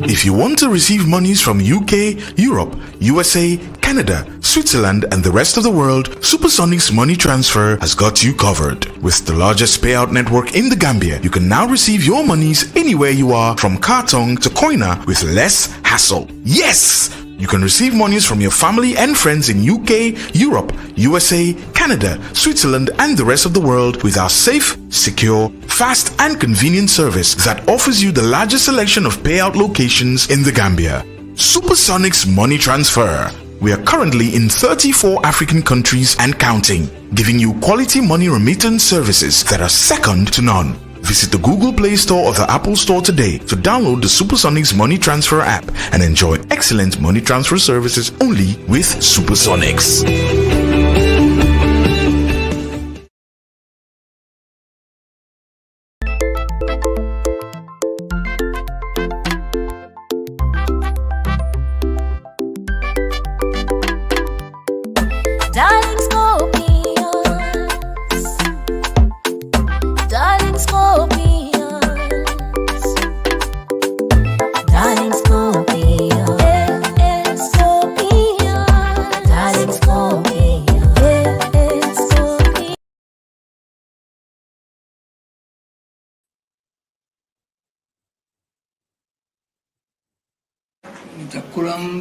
If you want to receive monies from UK, Europe, USA, Canada, Switzerland, and the rest of the world, Supersonic's money transfer has got you covered. With the largest payout network in the Gambia, you can now receive your monies anywhere you are, from Kartong to Koina, with less hassle. Yes! You can receive monies from your family and friends in UK, Europe, USA, Canada, Switzerland, and the rest of the world with our safe, secure, fast, and convenient service that offers you the largest selection of payout locations in the Gambia. Supersonic's Money Transfer. We are currently in 34 African countries and counting, giving you quality money remittance services that are second to none. Visit the Google Play Store or the Apple Store today to download the Supersonics Money Transfer app and enjoy excellent money transfer services only with Supersonics.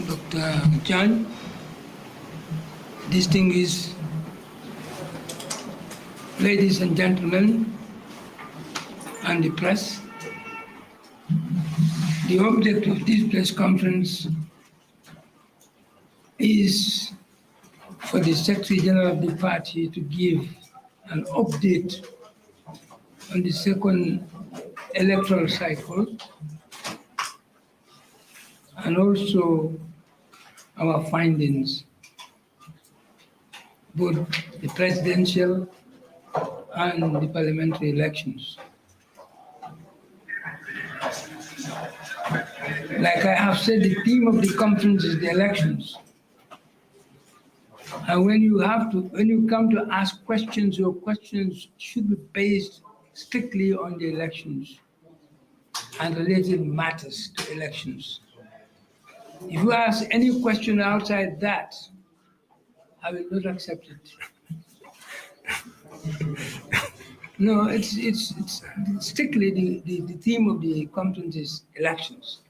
Dr. Chan, distinguished ladies and gentlemen, and the press. The object of this press conference is for the Secretary General of the party to give an update on the second electoral cycle, and also our findings, both the presidential and the parliamentary elections. Like I have said, the theme of the conference is the elections. And when you come to ask questions, your questions should be based strictly on the elections and related matters to elections. If you ask any question outside that, I will not accept it. No, it's strictly the theme of the conference is elections.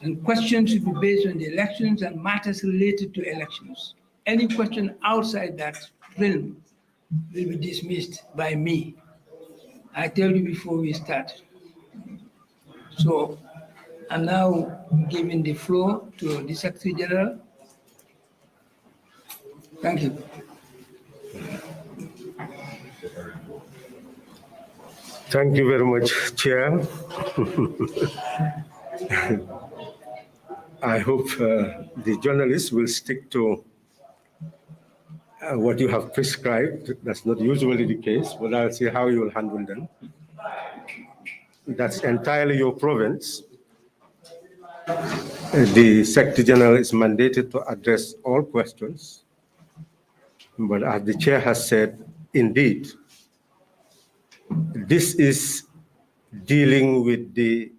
And questions should be based on the elections and matters related to elections. Any question outside that realm will be dismissed by me. I tell you before we start. So I'm now giving the floor to the Secretary General. Thank you. Thank you very much, Chair. I hope the journalists will stick to what you have prescribed. That's not usually the case, but I'll see how you will handle them. That's entirely your province. The Secretary General is mandated to address all questions. But as the Chair has said, indeed, this is dealing with the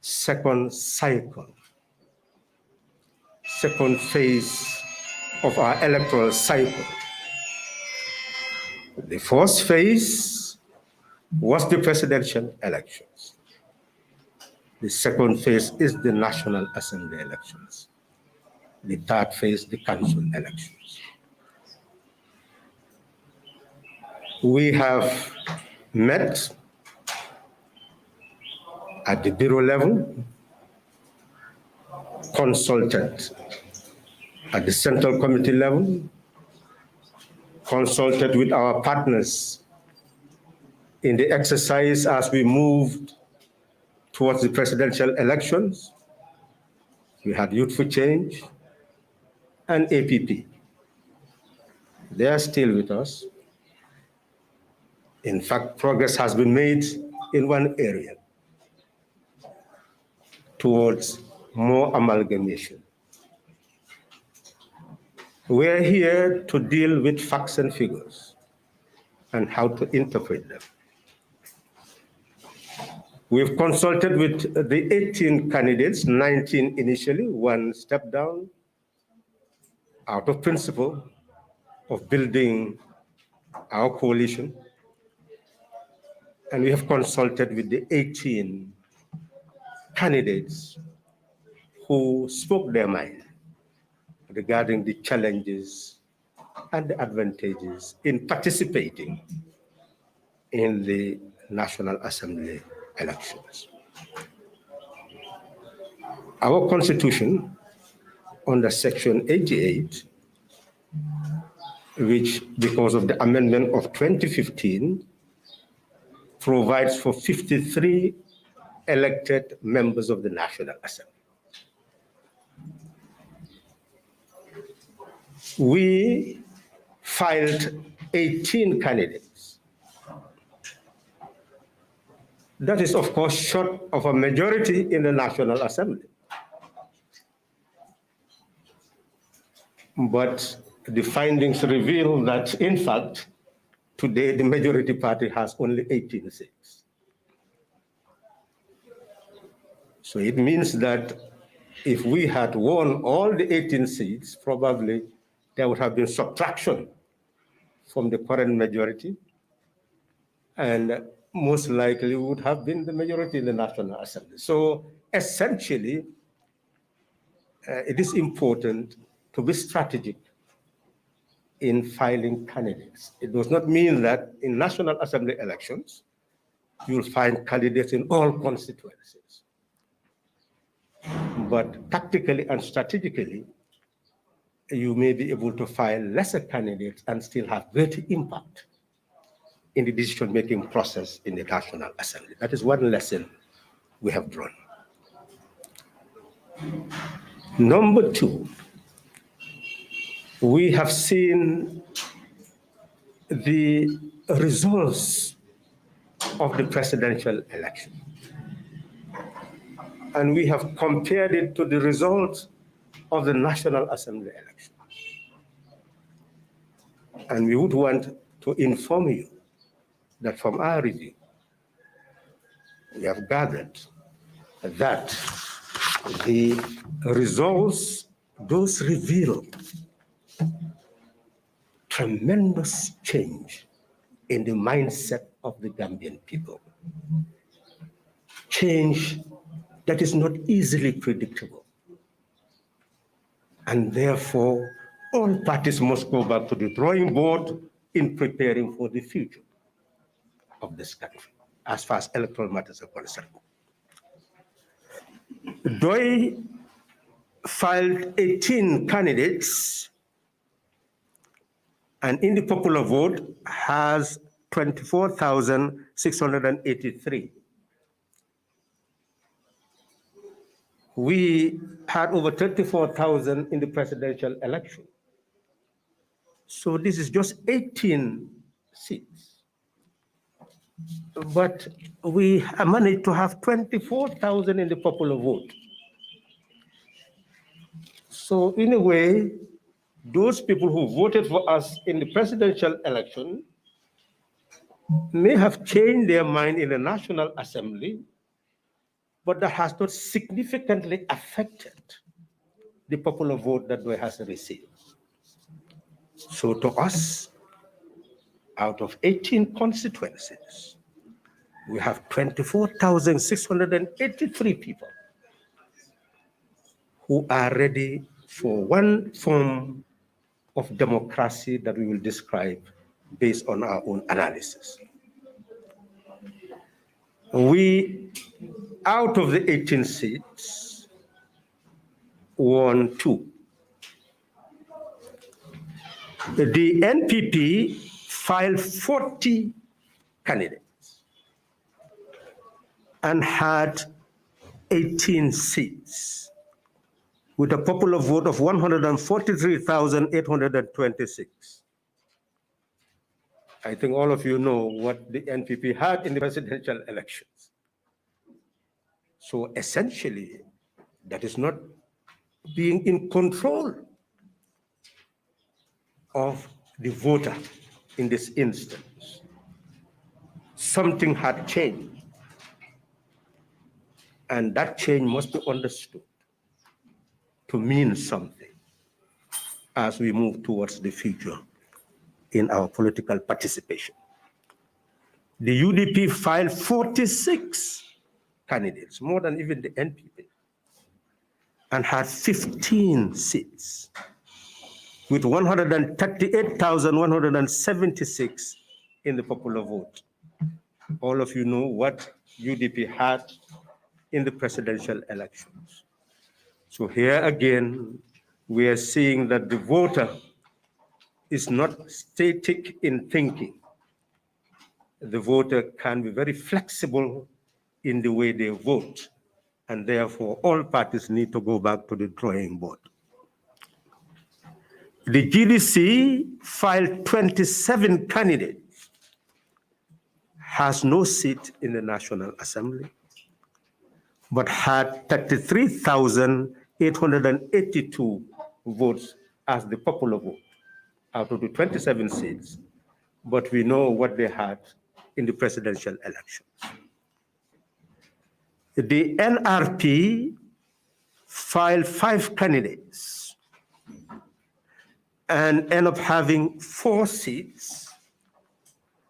second cycle, second phase of our electoral cycle. The first phase was the presidential elections. The second phase is the National Assembly elections. The third phase, the council elections. We have met at the bureau level, consulted at the central committee level, consulted with our partners in the exercise as we moved towards the presidential elections. We had Youth for Change and APP. They are still with us. In fact, progress has been made in one area towards more amalgamation. We're here to deal with facts and figures and how to interpret them. We've consulted with the 18 candidates, 19 initially, one stepped down, out of principle of building our coalition. And we have consulted with the 18 candidates who spoke their mind regarding the challenges and the advantages in participating in the National Assembly elections. Our Constitution, under Section 88, which, because of the amendment of 2015, provides for 53 elected members of the National Assembly. We filed 18 candidates. That is, of course, short of a majority in the National Assembly. But the findings reveal that, in fact, today the majority party has only 18 seats. So it means that if we had won all the 18 seats, probably there would have been subtraction from the current majority, and most likely would have been the majority in the National Assembly. So essentially, it is important to be strategic in filing candidates. It does not mean that in National Assembly elections, you'll find candidates in all constituencies. But tactically and strategically, you may be able to file lesser candidates and still have greater impact in the decision-making process in the National Assembly. That is one lesson we have drawn. Number two, we have seen the results of the presidential election. And we have compared it to the results of the National Assembly election. And we would want to inform you that from our review, we have gathered that the results, those reveal tremendous change in the mindset of the Gambian people. Change that is not easily predictable. And therefore, all parties must go back to the drawing board in preparing for the future of this country, as far as electoral matters are concerned. Pdois filed 18 candidates, and in the popular vote has 24,683. We had over 34,000 in the presidential election. So this is just 18 seats. But we managed to have 24,000 in the popular vote. So in a way, those people who voted for us in the presidential election may have changed their mind in the National Assembly, but that has not significantly affected the popular vote that Pdois has received. So to us, out of 18 constituencies, we have 24,683 people who are ready for one form of democracy that we will describe based on our own analysis. We, out of the 18 seats, won 2. The NPP filed 40 candidates and had 18 seats with a popular vote of 143,826. I think all of you know what the NPP had in the presidential elections. So essentially, that is not being in control of the voter in this instance. Something had changed. And that change must be understood to mean something as we move towards the future in our political participation. The UDP filed 46 candidates, more than even the NPP, and had 15 seats, with 138,176 in the popular vote. All of you know what UDP had in the presidential elections. So here again, we are seeing that the voter is not static in thinking. The voter can be very flexible in the way they vote, and therefore all parties need to go back to the drawing board. The GDC filed 27 candidates, has no seat in the National Assembly, but had 33,882 votes as the popular vote out of the 27 seats, but we know what they had in the presidential elections. The NRP filed 5 candidates and ended up having 4 seats.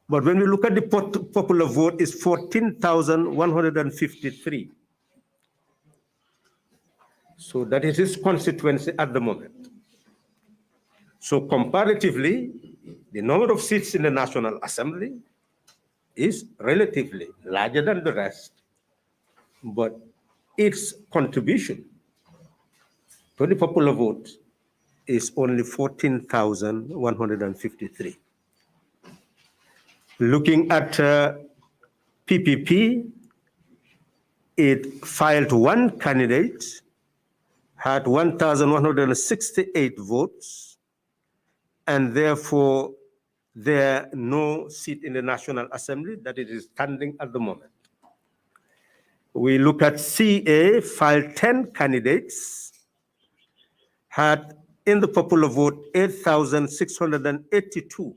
But when we look at the popular vote, it's 14,153. So that is its constituency at the moment. So comparatively, the number of seats in the National Assembly is relatively larger than the rest, but its contribution to the popular vote is only 14,153. Looking at PPP, it filed 1 candidate, had 1,168 votes, and therefore there are no seat in the National Assembly that it is standing at the moment. We look at CA, filed 10 candidates, had in the popular vote 8,682,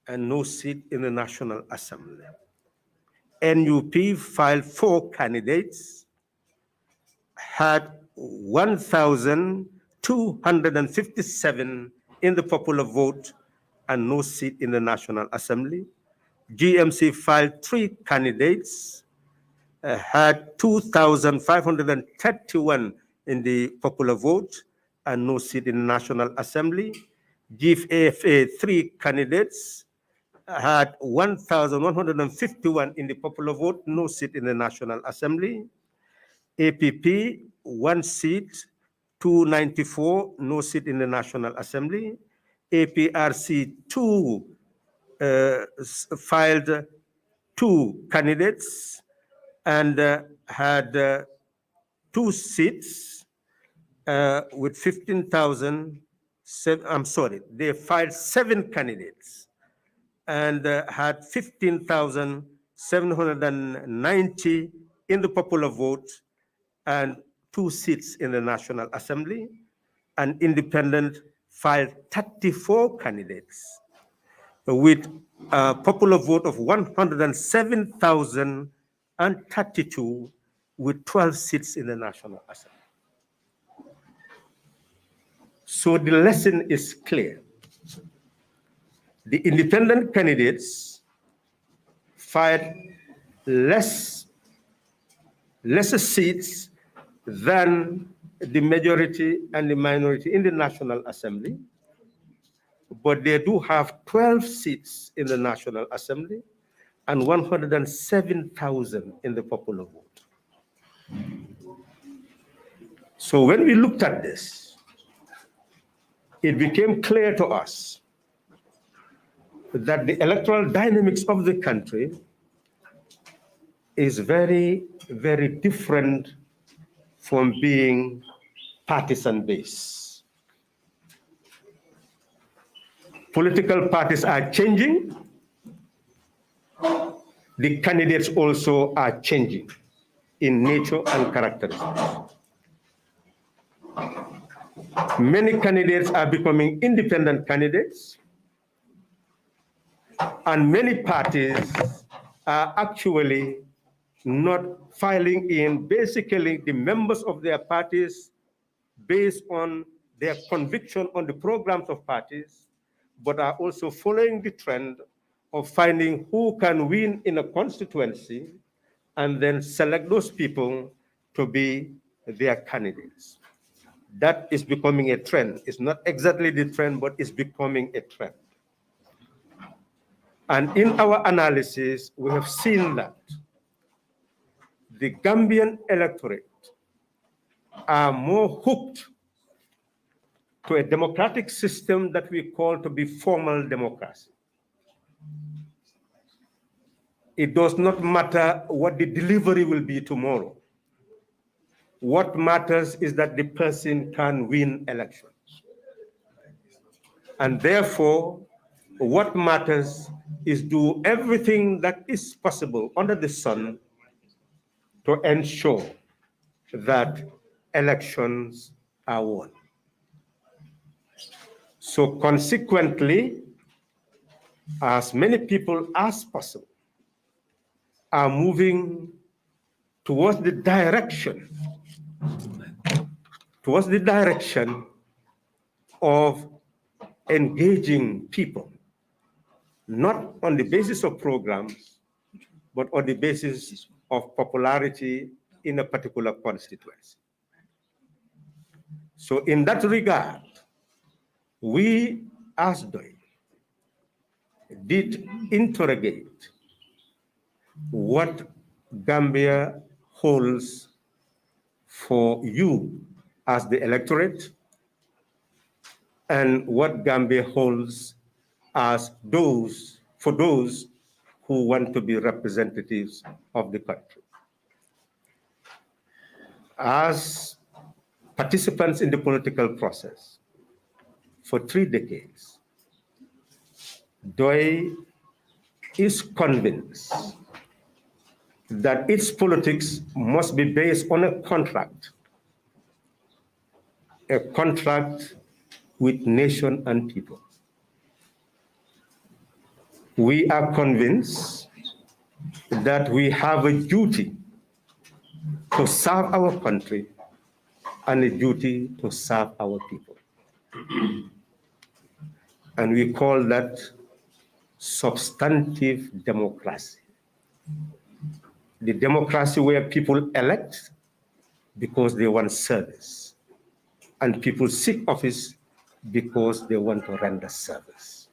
and no seat in the National Assembly. NUP filed 4 candidates, had 1,257 in the popular vote, and no seat in the National Assembly. GMC filed 3 candidates, had 2,531 in the popular vote, and no seat in the National Assembly. GFA 3 candidates, had 1,151 in the popular vote, no seat in the National Assembly. APP, 1 seat, 294, no seat in the National Assembly. APRC 2 filed 2 candidates and had 2 seats with 15,000. I'm sorry, they filed 7 candidates and had 15,790 in the popular vote and 2 seats in the National Assembly. An independent filed 34 candidates with a popular vote of 107,032 with 12 seats in the National Assembly. So the lesson is clear. The independent candidates filed lesser seats than the majority and the minority in the National Assembly, but they do have 12 seats in the National Assembly and 107,000 in the popular vote. So when we looked at this, it became clear to us that the electoral dynamics of the country is very, very different from being partisan-based. Political parties are changing. The candidates also are changing in nature and characteristics. Many candidates are becoming independent candidates, and many parties are actually not filing in basically the members of their parties based on their conviction on the programs of parties, but are also following the trend of finding who can win in a constituency and then select those people to be their candidates. That is becoming a trend. It's not exactly the trend, but it's becoming a trend. And in our analysis, we have seen that the Gambian electorate are more hooked to a democratic system that we call to be formal democracy. It does not matter what the delivery will be tomorrow. What matters is that the person can win elections. And therefore, what matters is do everything that is possible under the sun to ensure that elections are won. So consequently, as many people as possible are moving towards the direction of engaging people, not on the basis of programs, but on the basis of popularity in a particular constituency. So in that regard, we as Pdois did interrogate what Gambia holds for you as the electorate and what Gambia holds as for those who want to be representatives of the country. As participants in the political process for 3 decades, Pdois is convinced that its politics must be based on a contract with nation and people. We are convinced that we have a duty to serve our country and a duty to serve our people. And we call that substantive democracy. The democracy where people elect because they want service, and people seek office because they want to render service.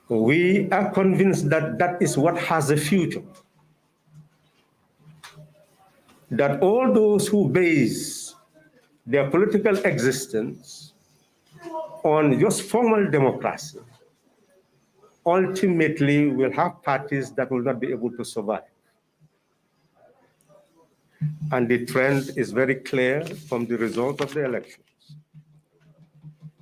We are convinced that that is what has a future. That all those who base their political existence on just formal democracy ultimately will have parties that will not be able to survive. And the trend is very clear from the result of the elections,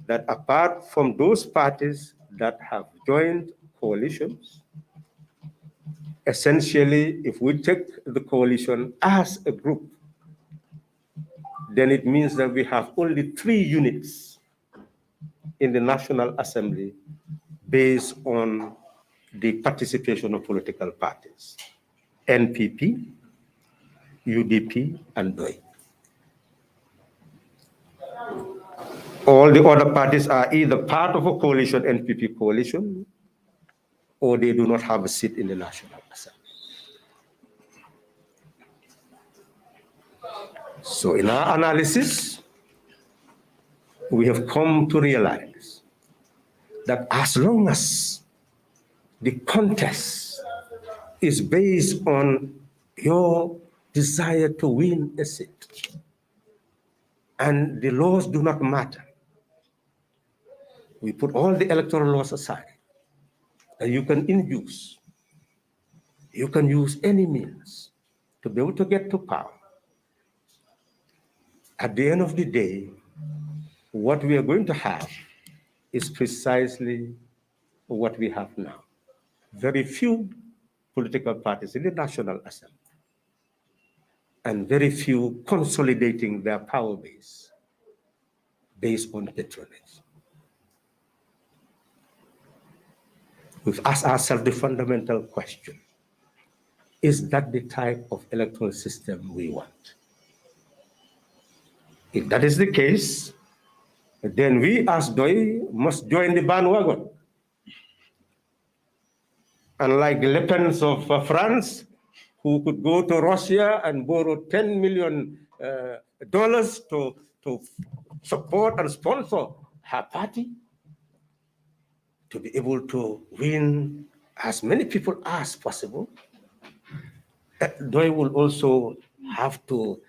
that apart from those parties that have joined coalitions, essentially, if we take the coalition as a group, then it means that we have only 3 units in the National Assembly based on the participation of political parties: NPP, UDP, and Pdois. All the other parties are either part of a coalition, NPP coalition, or they do not have a seat in the National Assembly. So in our analysis, we have come to realize that as long as the contest is based on your desire to win a seat, and the laws do not matter, we put all the electoral laws aside, and you can use any means to be able to get to power. At the end of the day, what we are going to have is precisely what we have now. Very few political parties in the National Assembly, and very few consolidating their power base based on patronage. We've asked ourselves the fundamental question: is that the type of electoral system we want? If that is the case, then we as Doi must join the bandwagon. Unlike the Le Pens of France, who could go to Russia and borrow $10 million to support and sponsor her party, to be able to win as many people as possible, Doi will also have to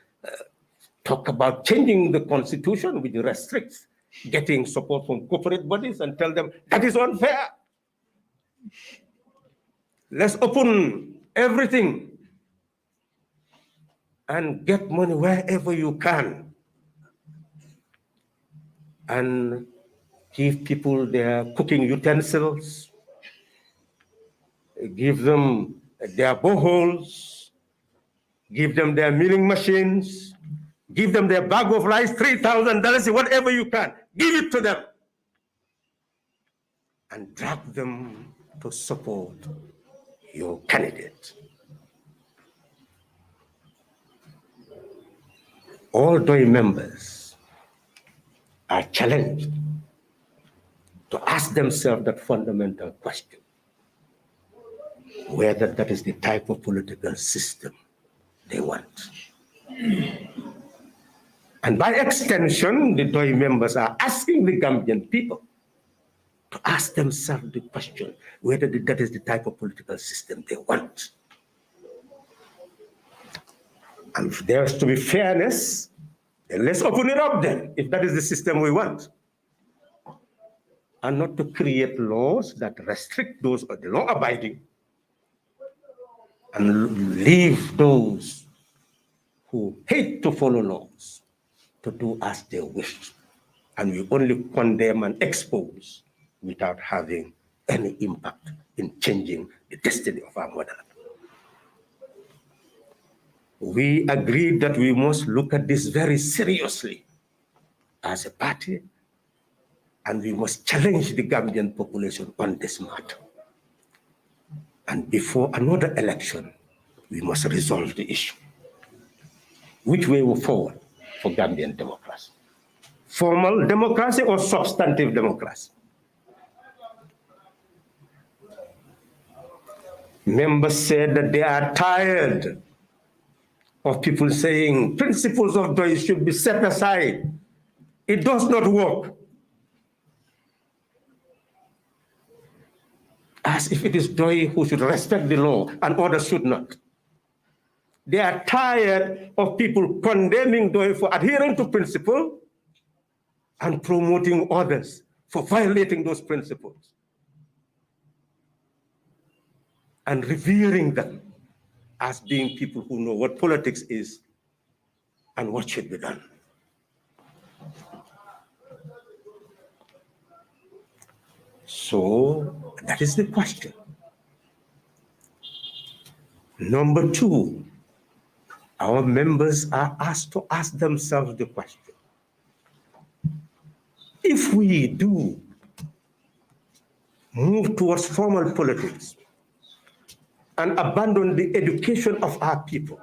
talk about changing the constitution, which restricts getting support from corporate bodies, and tell them that is unfair. Let's open everything and get money wherever you can, and give people their cooking utensils, give them their boreholes, give them their milling machines, give them their bag of rice, $3,000, whatever you can, give it to them, and drag them to support your candidate. All Doi members are challenged to ask themselves that fundamental question, whether that is the type of political system they want. And by extension, the Doi members are asking the Gambian people to ask themselves the question, whether that is the type of political system they want. And if there is to be fairness, then let's open it up then, if that is the system we want. And not to create laws that restrict those of the law-abiding and leave those who hate to follow laws to do as they wish. And we only condemn and expose without having any impact in changing the destiny of our motherland. We agreed that we must look at this very seriously as a party, and we must challenge the Gambian population on this matter. And before another election, we must resolve the issue. Which way will forward for Gambian democracy? Formal democracy or substantive democracy? Members said that they are tired of people saying principles of Doi should be set aside. It does not work. As if it is Doi who should respect the law and others should not. They are tired of people condemning Doi for adhering to principle and promoting others for violating those principles, and revering them as being people who know what politics is and what should be done. So that is the question. Number two, our members are asked to ask themselves the question, if we do move towards formal politics and abandon the education of our people,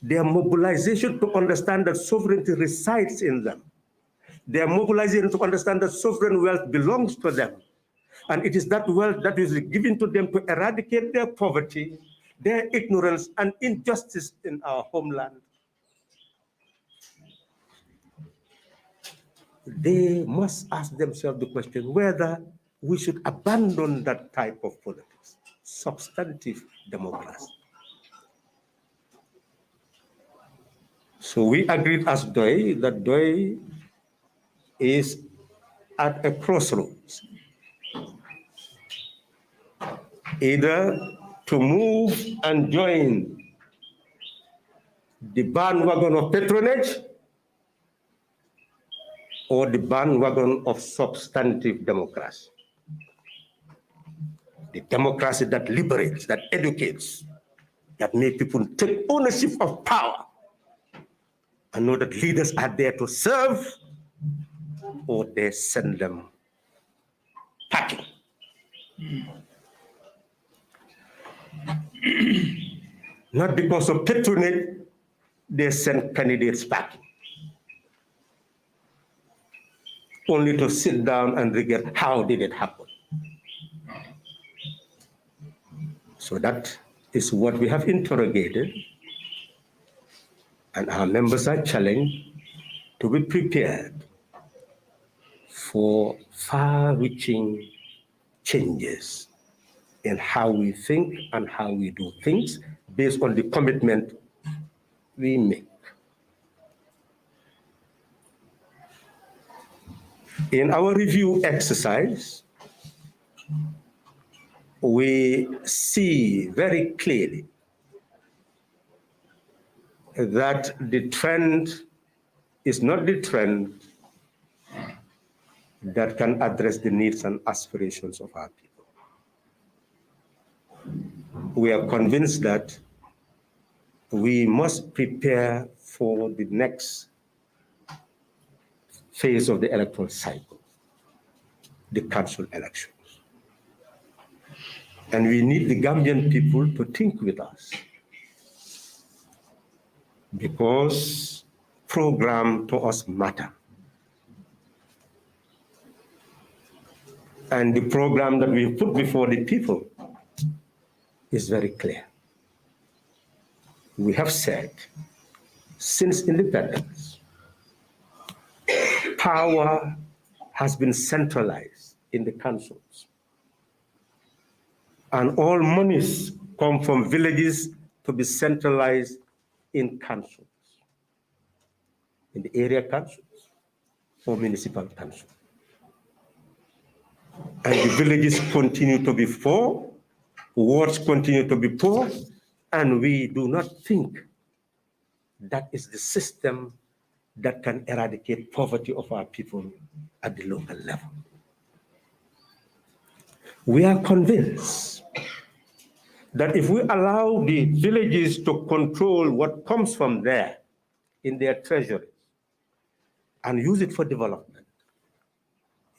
their mobilization to understand that sovereignty resides in them, their mobilization to understand that sovereign wealth belongs to them, and it is that wealth that is given to them to eradicate their poverty, their ignorance, and injustice in our homeland. They must ask themselves the question whether we should abandon that type of politics, substantive democracy. So we agreed as Doi that Doi is at a crossroads, either to move and join the bandwagon of patronage or the bandwagon of substantive democracy. The democracy that liberates, that educates, that makes people take ownership of power and know that leaders are there to serve, or they send them packing. Not because of patronage, they send candidates back, only to sit down and regret how did it happen. So that is what we have interrogated, and our members are challenged to be prepared for far-reaching changes in how we think and how we do things based on the commitment we make. In our review exercise, we see very clearly that the trend is not the trend that can address the needs and aspirations of our people. We are convinced that we must prepare for the next phase of the electoral cycle, the council elections. And we need the Gambian people to think with us, because program to us matter. And the program that we put before the people is very clear. We have said, since independence, power has been centralized in the councils, and all monies come from villages to be centralized in councils, in the area councils or municipal councils. And the villages continue to be poor, wards continue to be poor, and we do not think that is the system that can eradicate poverty of our people at the local level. We are convinced that if we allow the villages to control what comes from there in their treasuries and use it for development,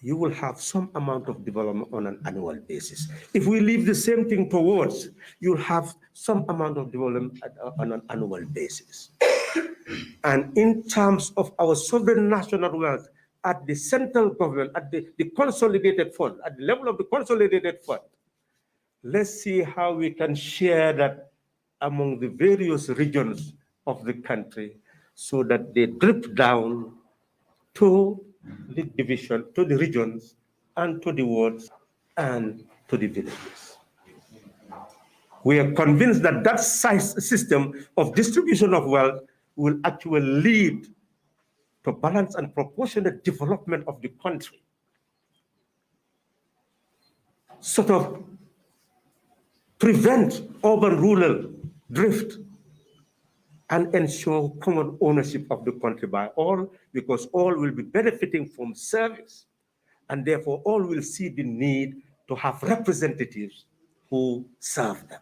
you will have some amount of development on an annual basis. If we leave the same thing towards, you'll have some amount of development on an annual basis. And in terms of our sovereign national wealth, at the central government, at the consolidated fund, at the level of the consolidated fund, let's see how we can share that among the various regions of the country so that they drip down to the division, to the regions, and to the wards, and to the villages. We are convinced that that size system of distribution of wealth will actually lead to balanced and proportionate development of the country. Sort of prevent urban-rural drift and ensure common ownership of the country by all, because all will be benefiting from service, and therefore all will see the need to have representatives who serve them.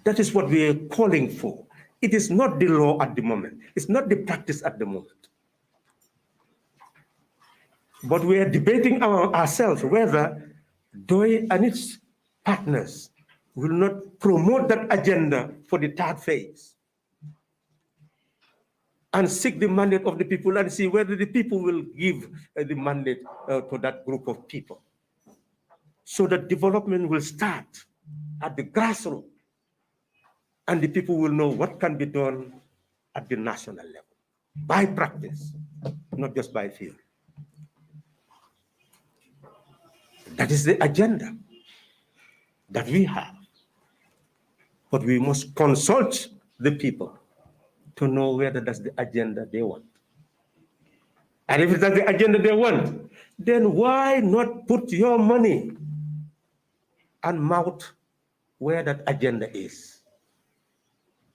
That is what we are calling for. It is not the law at the moment. It's not the practice at the moment. But we are debating ourselves whether Pdois and its partners will not promote that agenda for the third phase and seek the mandate of the people and see whether the people will give the mandate to that group of people, so that development will start at the grassroots and the people will know what can be done at the national level by practice, not just by theory. That is the agenda that we have. But we must consult the people to know whether that's the agenda they want. And if that's the agenda they want, then why not put your money and mouth where that agenda is?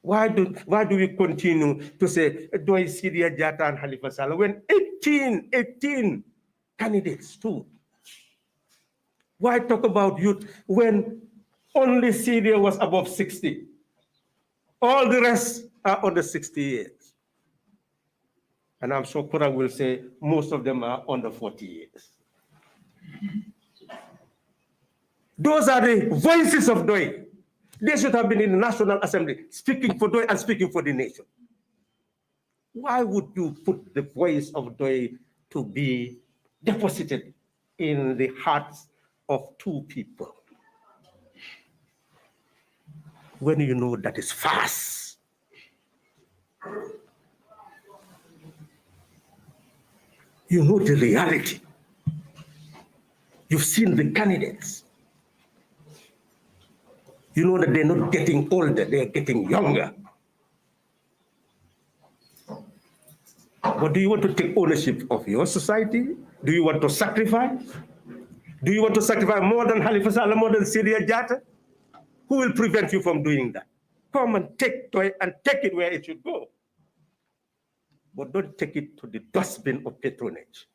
Why do we continue to say Pdois, Syria, Jata, and Halifa Sallah when 18 candidates stood? Why talk about youth when only Syria was above 60? All the rest are under 60 years. And I'm sure Kura will say most of them are under 40 years. Those are the voices of Pdois. They should have been in the National Assembly speaking for Pdois and speaking for the nation. Why would you put the voice of Pdois to be deposited in the hearts of two people when you know that is farce? You know the reality. You've seen the candidates. You know that they're not getting older, they're getting younger. But do you want to take ownership of your society? Do you want to sacrifice? Do you want to sacrifice more than Halifa Sallah, more than Syria Jatta? Who will prevent you from doing that? Come and take it where it should go. But don't take it to the dustbin of patronage.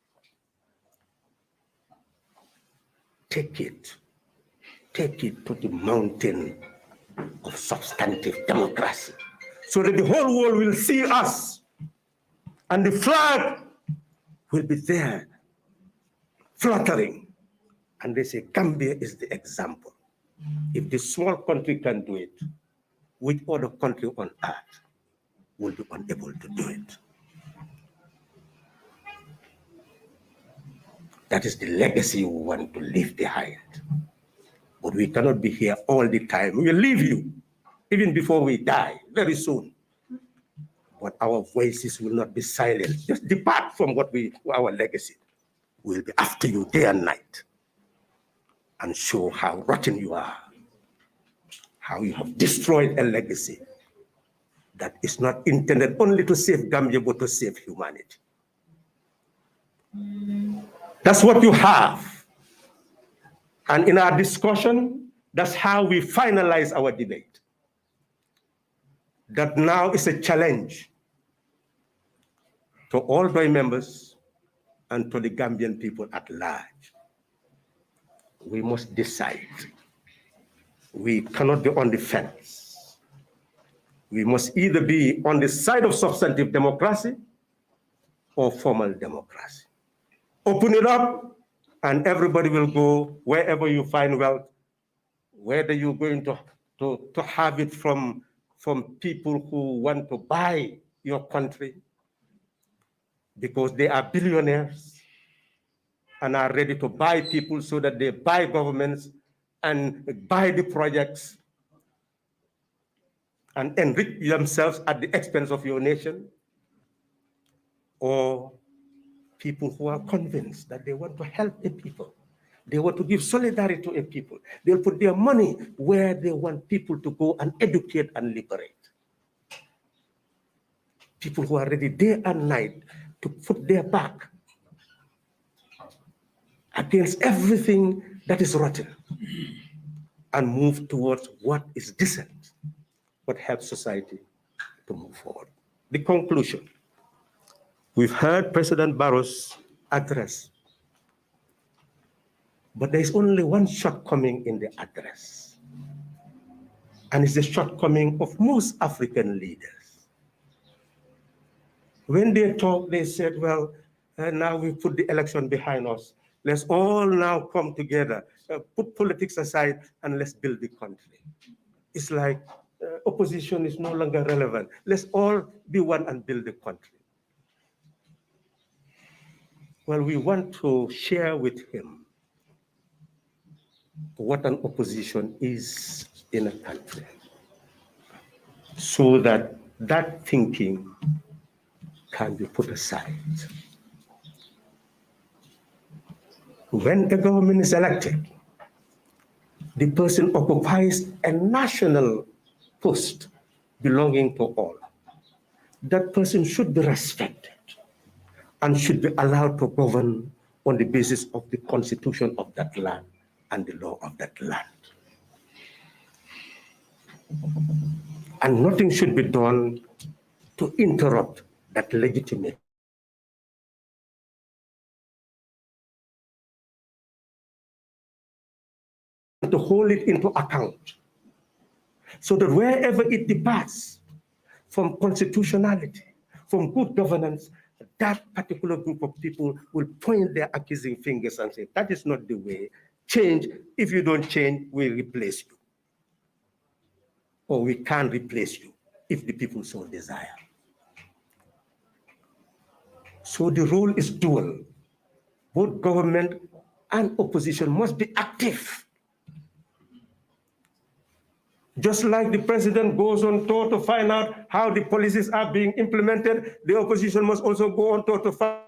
Take it to the mountain of substantive democracy, so that the whole world will see us, and the flag will be there, fluttering, and they say, Gambia is the example. If this small country can do it, which other country on earth will be unable to do it? That is the legacy we want to leave behind. But we cannot be here all the time. We will leave you, even before we die, very soon. But our voices will not be silent. Just depart from our legacy. We'll be after you day and night and show how rotten you are, how you have destroyed a legacy that is not intended only to save Gambia, but to save humanity. That's what you have. And in our discussion, that's how we finalize our debate. That now is a challenge to all Pdois members and to the Gambian people at large. We must decide. We cannot be on the fence. We must either be on the side of substantive democracy or formal democracy. Open it up, and everybody will go wherever you find wealth, whether you're going to have it from people who want to buy your country because they are billionaires and are ready to buy people so that they buy governments and buy the projects and enrich themselves at the expense of your nation, or people who are convinced that they want to help a people. They want to give solidarity to a people. They'll put their money where they want people to go and educate and liberate. People who are ready day and night to put their back against everything that is rotten and move towards what is decent, what helps society to move forward. The conclusion. We've heard President Barrow's address, but there's only one shortcoming in the address, and it's the shortcoming of most African leaders. When they talk, they said, well, now we put the election behind us. Let's all now come together, put politics aside, and let's build the country. It's like opposition is no longer relevant. Let's all be one and build the country. Well, we want to share with him what an opposition is in a country, so that that thinking can be put aside. When a government is elected, the person occupies a national post belonging to all. That person should be respected and should be allowed to govern on the basis of the constitution of that land and the law of that land. And nothing should be done to interrupt that legitimate. To hold it into account, so that wherever it departs from constitutionality, from good governance, that particular group of people will point their accusing fingers and say, that is not the way. Change. If you don't change, we replace you. or we can't replace you if the people so desire. So the role is dual. Both government and opposition must be active. Just like the president goes on tour to find out how the policies are being implemented, the opposition must also go on tour to find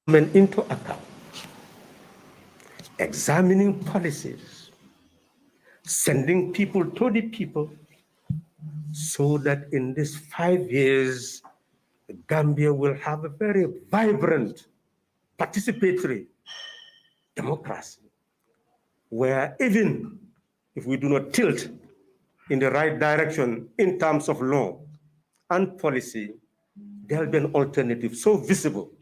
into account, examining policies, sending people to the people, so that in these 5 years, Gambia will have a very vibrant, participatory democracy, where even if we do not tilt in the right direction in terms of law and policy, there will be an alternative so visible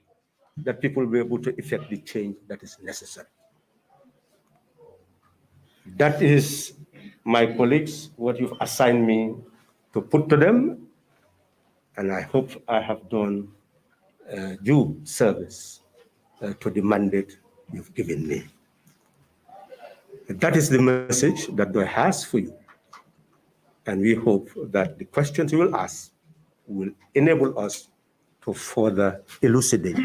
that people will be able to effect the change that is necessary. That is, my colleagues, what you've assigned me to put to them, and I hope I have done due service to the mandate you've given me. That is the message that Pdois has for you, and we hope that the questions you will ask will enable us to further elucidate,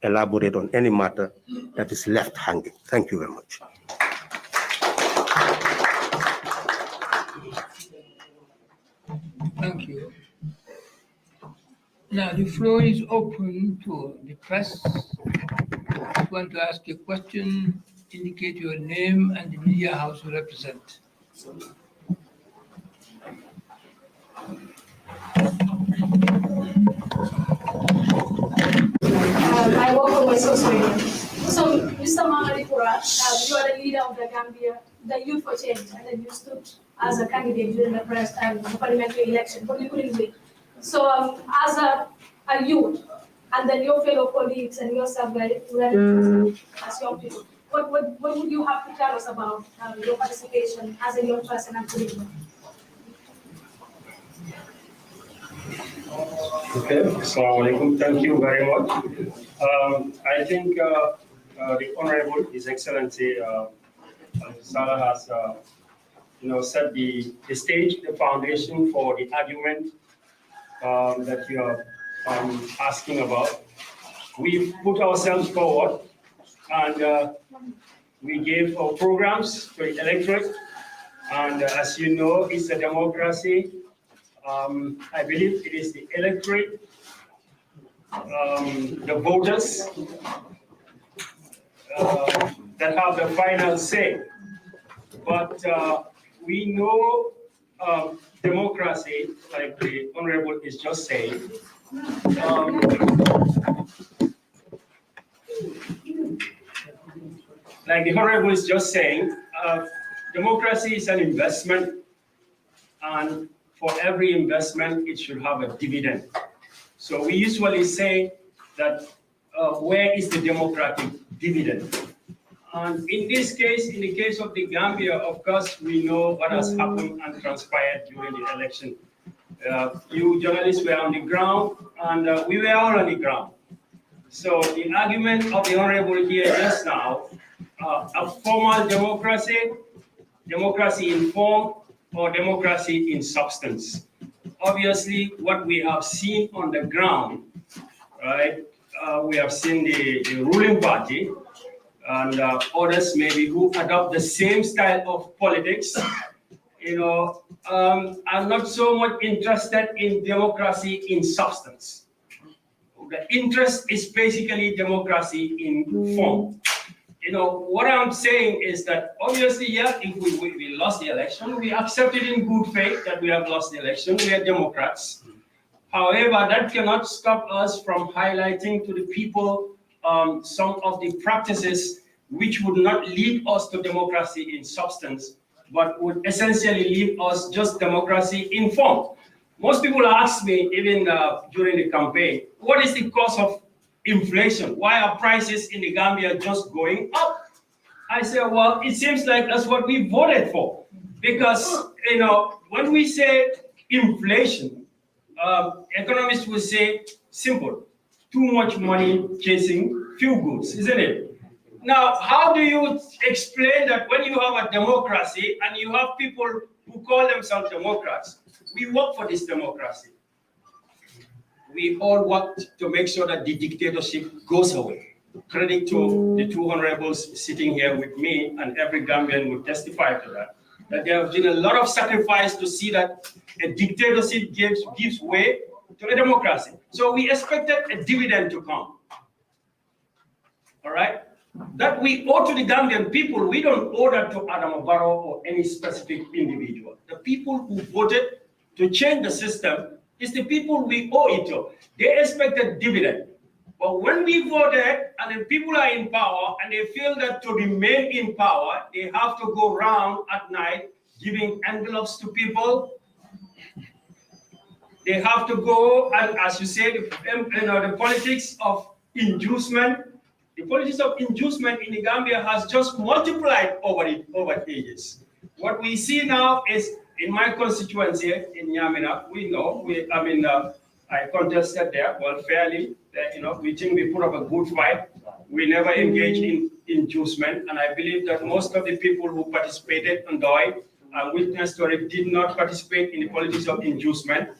elaborate on any matter that is left hanging. Thank you very much. Thank you. Now, the floor is open to the press. If you want to ask a question, indicate your name and the media house you represent. I work for West Radio. So, Mr. Mamadipura, you are the leader of the Gambia, the Youth for Change, and then you stood as a candidate during the parliamentary election, but you couldn't win. So, as a youth, and then your fellow colleagues and yourself were as young people, what would you have to tell us about your participation as a young person and political? Okay, Assalamu alaikum. Thank you very much. I think the Honorable, His Excellency Sallah has set the stage, the foundation for the argument that you are asking about. We've put ourselves forward and we gave our programs to the electorate. And as you know, it's a democracy. I believe it is the electorate, the voters that have the final say. But we know democracy, like the Honorable is just saying, democracy is an investment, and for every investment, it should have a dividend. So we usually say that where is the democratic dividend? And in this case, in the case of the Gambia, of course, we know what has happened and transpired during the election. You journalists were on the ground, and we were all on the ground. So the argument of the Honorable here just now, a formal democracy, democracy in form, or democracy in substance. Obviously, what we have seen on the ground, right? We have seen the ruling party and others maybe who adopt the same style of politics, are not so much interested in democracy in substance. The interest is basically democracy in form. what I'm saying is that obviously, yeah, if we lost the election, we accepted in good faith that we have lost the election. We are Democrats. However, that cannot stop us from highlighting to the people some of the practices which would not lead us to democracy in substance, but would essentially leave us just democracy in form. Most people ask me, even during the campaign, what is the cause of inflation? Why are prices in the Gambia just going up? I say, well, it seems like that's what we voted for. Because, when we say inflation, economists will say, simple, too much money chasing few goods, isn't it? Now, how do you explain that when you have a democracy and you have people who call themselves Democrats, we work for this democracy. We all work to make sure that the dictatorship goes away. Credit to the two honorables sitting here with me, and every Gambian will testify to that there have been a lot of sacrifice to see that a dictatorship gives way to a democracy. So we expected a dividend to come. All right? That we owe to the Gambian people. We don't owe that to Adam Barrow or any specific individual. The people who voted to change the system is the people we owe it to. They expected dividend. But when we voted and then people are in power and they feel that to remain in power, they have to go around at night giving envelopes to people. They have to go, and as you say, the politics of inducement. The politics of inducement in the Gambia has just multiplied over the ages. What we see now is, in my constituency in Yamina, we know, I contested there, well, fairly. We think we put up a good fight. We never engaged in inducement, and I believe that most of the people who participated in Pdois and witness to it did not participate in the politics of inducement,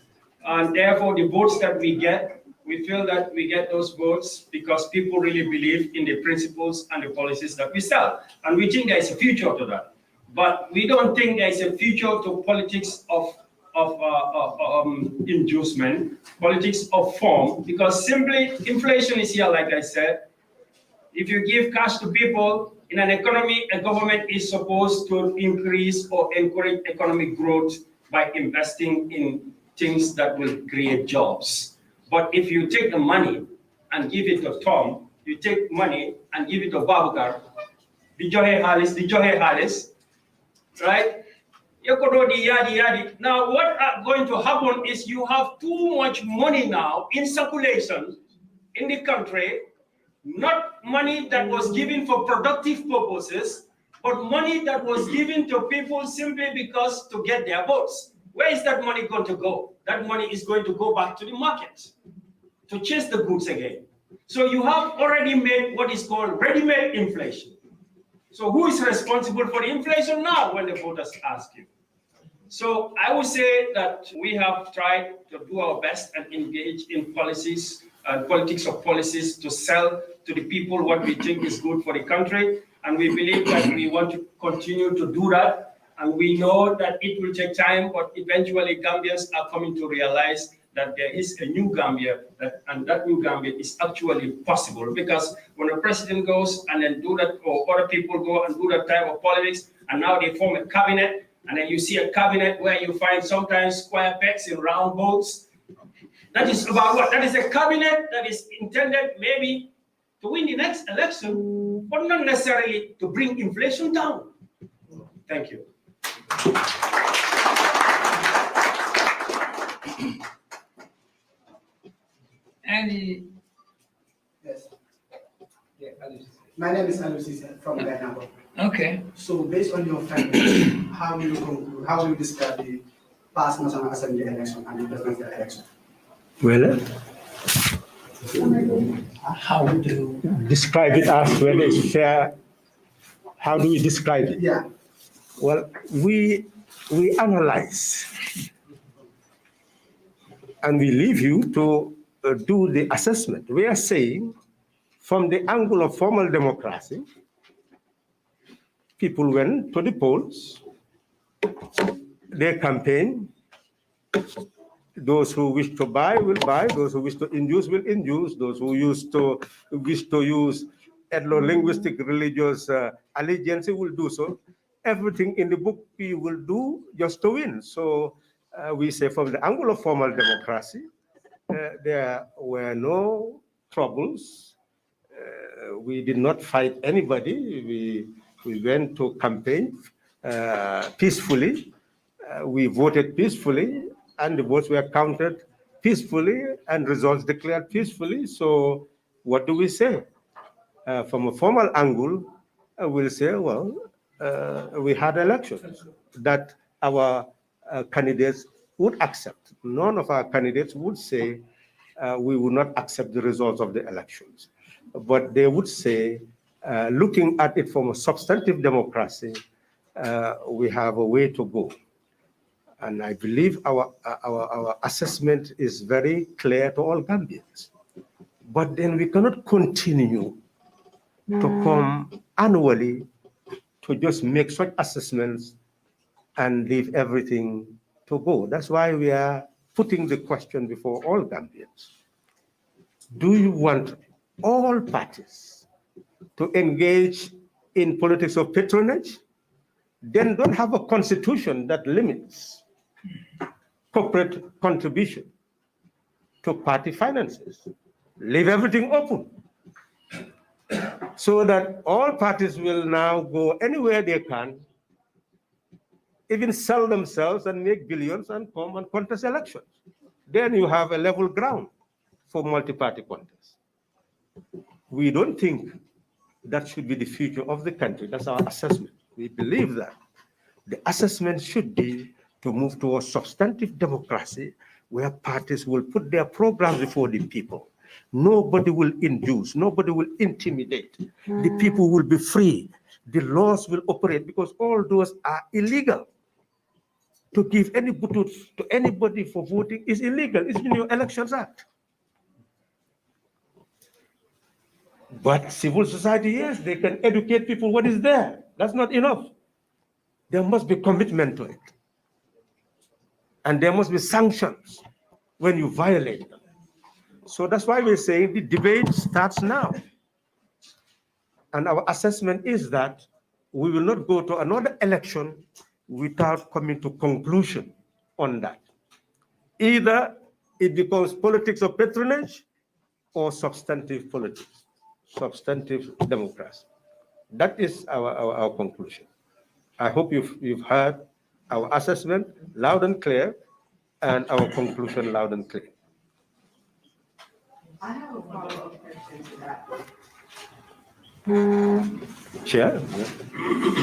and therefore the votes that we get, we feel that we get those votes because people really believe in the principles and the policies that we sell, and we think there is a future to that. But we don't think there is a future to politics of inducement, politics of form, because simply inflation is here, like I said. If you give cash to people in an economy, a government is supposed to increase or encourage economic growth by investing in things that will create jobs. But if you take the money and give it to Tom, you take money and give it to Babukar, the Johe Halis, right? Now, what are going to happen is you have too much money now in circulation in the country, not money that was given for productive purposes, but money that was given to people simply because to get their votes. Where is that money going to go? That money is going to go back to the market to chase the goods again. So you have already made what is called ready-made inflation. So who is responsible for the inflation now when the voters ask you? So I would say that we have tried to do our best and engage in policies and politics of policies to sell to the people what we think is good for the country. And we believe that we want to continue to do that. And we know that it will take time, but eventually Gambians are coming to realize that there is a new Gambia, and that new Gambia is actually possible. Because when a president goes and then do that, or other people go and do that type of politics, and now they form a cabinet, and then you see a cabinet where you find sometimes square pegs in round holes. That is about what? That is a cabinet that is intended maybe to win the next election, but not necessarily to bring inflation down. Thank you. Any? Yes. Yeah, my name is Alusi from Ghana. Okay. So based on your findings, how will you describe the past National Assembly election and the presidential election? Well, how do you describe it as whether it's fair? How do we describe it? Yeah. Well, we analyze and we leave you to do the assessment. We are saying from the angle of formal democracy, people went to the polls, they campaign. Those who wish to buy will buy, those who wish to induce will induce, those who wish to use ethno-linguistic religious allegiance, will do so. Everything in the book we will do just to win. So we say from the angle of formal democracy, there were no troubles. We did not fight anybody. We went to campaign peacefully. We voted peacefully, and the votes were counted peacefully, and results declared peacefully. So what do we say? From a formal angle, we'll say, well, we had elections that our candidates would accept. None of our candidates would say we would not accept the results of the elections. But they would say, looking at it from a substantive democracy, we have a way to go. And I believe our assessment is very clear to all Gambians. But then we cannot continue to come annually to just make such assessments and leave everything to go. That's why we are putting the question before all Gambians. Do you want all parties to engage in politics of patronage? Then don't have a constitution that limits corporate contribution to party finances. Leave everything open so that all parties will now go anywhere they can, even sell themselves and make billions and come and contest elections. Then you have a level ground for multi-party contest. We don't think that should be the future of the country. That's our assessment. We believe that the assessment should be to move towards substantive democracy where parties will put their programs before the people. Nobody will induce, nobody will intimidate. The people will be free. The laws will operate because all those are illegal. To give any butut to anybody for voting is illegal. It's in your Elections Act. But civil society, yes, they can educate people what is there. That's not enough. There must be commitment to it. And there must be sanctions when you violate them. So that's why we're saying the debate starts now. And our assessment is that we will not go to another election without coming to conclusion on that. Either it becomes politics of patronage or substantive politics, substantive democracy. That is our conclusion. I hope you've heard our assessment loud and clear and our conclusion loud and clear. I have a follow-up question to that. Chair?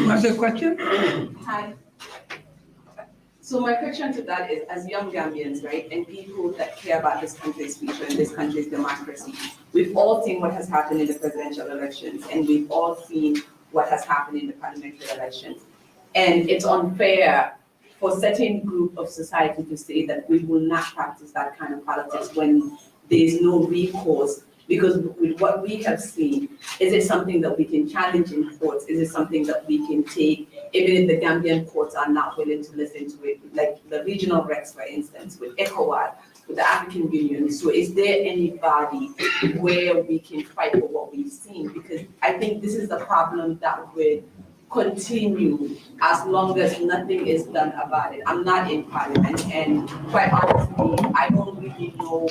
What's the question? Hi. So my question to that is, as young Gambians, right, and people that care about this country's future and this country's democracy, we've all seen what has happened in the presidential elections, and we've all seen what has happened in the parliamentary elections. And it's unfair for a certain group of society to say that we will not practice that kind of politics when there is no recourse. Because with what we have seen, is it something that we can challenge in courts? Is it something that we can take, even if the Gambian courts are not willing to listen to it, like the regional recs, for instance, with ECOWAS, with the African Union? So is there anybody where we can fight for what we've seen? Because I think this is the problem that will continue as long as nothing is done about it. I'm not in parliament, and quite honestly, I don't really know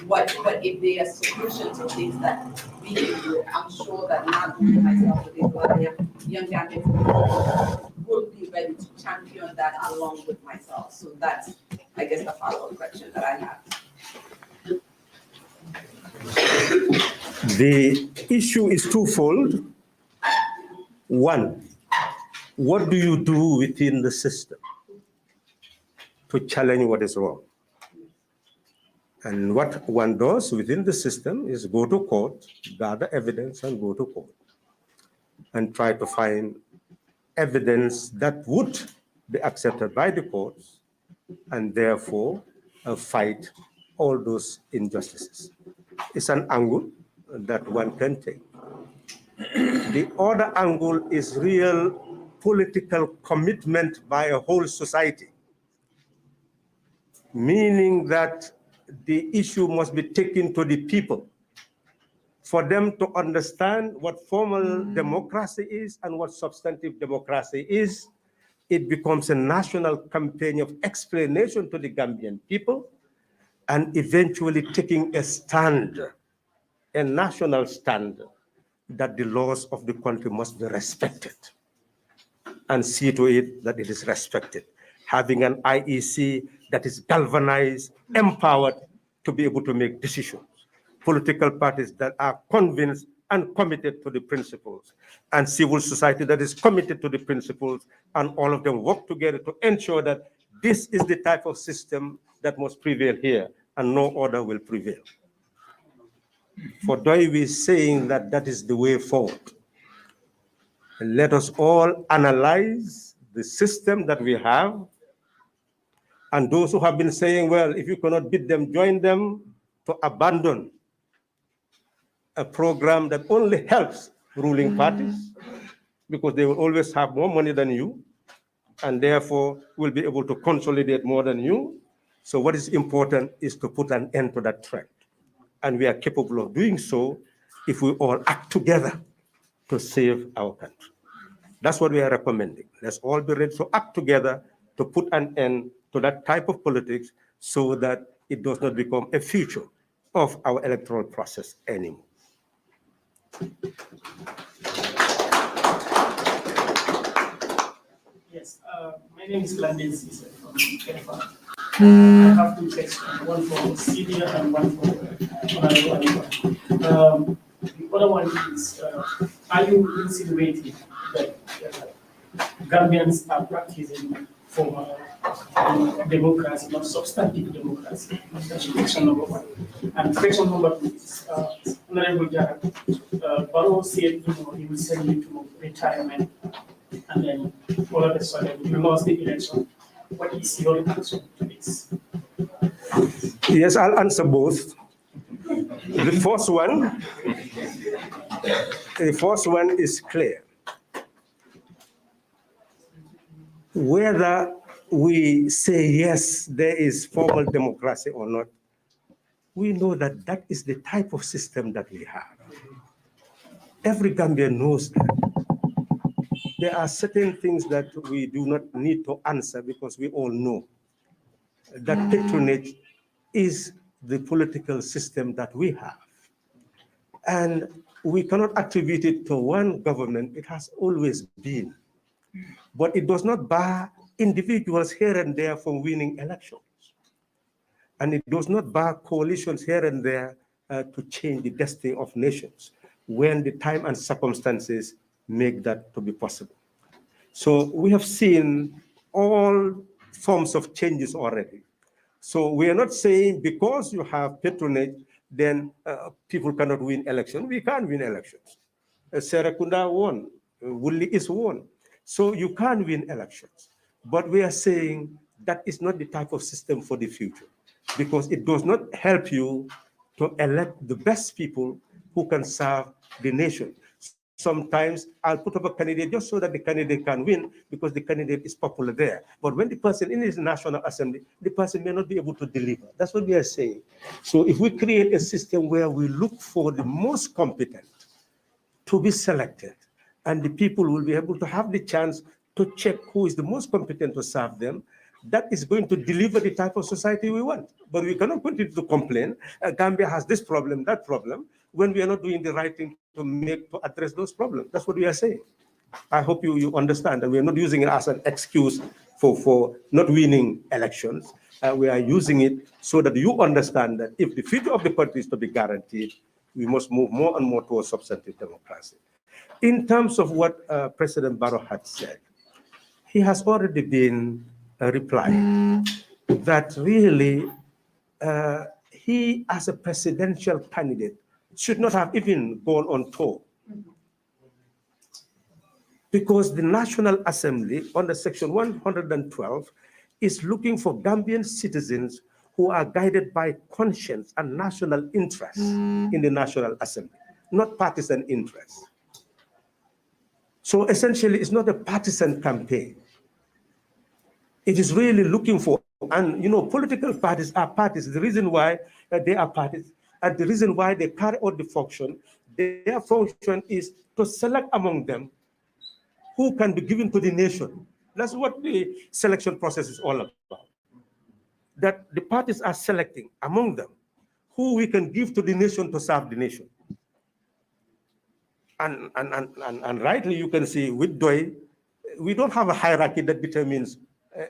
what if there are solutions or things that we can do. I'm sure that not only myself, but other young Gambians will be ready to champion that along with myself. So that's, I guess, the follow-up question that I have. The issue is twofold. One, what do you do within the system to challenge what is wrong? And what one does within the system is go to court, gather evidence, and go to court and try to find evidence that would be accepted by the courts and therefore fight all those injustices. It's an angle that one can take. The other angle is real political commitment by a whole society, meaning that the issue must be taken to the people for them to understand what formal democracy is and what substantive democracy is. It becomes a national campaign of explanation to the Gambian people and eventually taking a stand, a national stand, that the laws of the country must be respected and see to it that it is respected. Having an IEC that is galvanized, empowered to be able to make decisions. Political parties that are convinced and committed to the principles, and civil society that is committed to the principles, and all of them work together to ensure that this is the type of system that must prevail here, and no other will prevail. For Pdois is saying that that is the way forward. Let us all analyze the system that we have, and those who have been saying, well, if you cannot beat them, join them, to abandon a program that only helps ruling parties, because they will always have more money than you, and therefore will be able to consolidate more than you. So what is important is to put an end to that trend. And we are capable of doing so if we all act together to save our country. That's what we are recommending. Let's all be ready to act together to put an end to that type of politics so that it does not become a feature of our electoral process anymore. Yes, my name is Landin Cesar from Halifa. I have two questions, one for senior and one for Halifa. The other one is, are you insinuating that Gambians are practicing formal democracy, not substantive democracy? That's question number one. And question number two is, Honorable Jared, Barrow said he will send you to retirement, and then all of a sudden you lost the election. What is your reaction to this? Yes, I'll answer both. The first one is clear. Whether we say yes, there is formal democracy or not, we know that that is the type of system that we have. Every Gambian knows that. There are certain things that we do not need to answer because we all know that patronage is the political system that we have. And we cannot attribute it to one government. It has always been. But it does not bar individuals here and there from winning elections. And it does not bar coalitions here and there to change the destiny of nations when the time and circumstances make that to be possible. So we have seen all forms of changes already. So we are not saying because you have patronage, then people cannot win elections. We can't win elections. Serekunda won, Wuli is won. So you can't win elections. But we are saying that is not the type of system for the future, because it does not help you to elect the best people who can serve the nation. Sometimes I'll put up a candidate just so that the candidate can win because the candidate is popular there. But when the person in his National Assembly, the person may not be able to deliver. That's what we are saying. So if we create a system where we look for the most competent to be selected, and the people will be able to have the chance to check who is the most competent to serve them, that is going to deliver the type of society we want. But we cannot continue to complain, Gambia has this problem, that problem, when we are not doing the right thing to address those problems. That's what we are saying. I hope you understand that we are not using it as an excuse for not winning elections. We are using it so that you understand that if the future of the country is to be guaranteed, we must move more and more towards substantive democracy. In terms of what President Barrow had said, he has already been replied that really he, as a presidential candidate, should not have even gone on tour, because the National Assembly under Section 112 is looking for Gambian citizens who are guided by conscience and national interest in the National Assembly, not partisan interests. So essentially, it's not a partisan campaign. It is really looking for, and political parties are parties. The reason why they are parties, and the reason why they carry out the function Their function is to select among them who can be given to the nation. That's what the selection process is all about. That the parties are selecting among them who we can give to the nation to serve the nation. And rightly, you can see with Pdois, we don't have a hierarchy that determines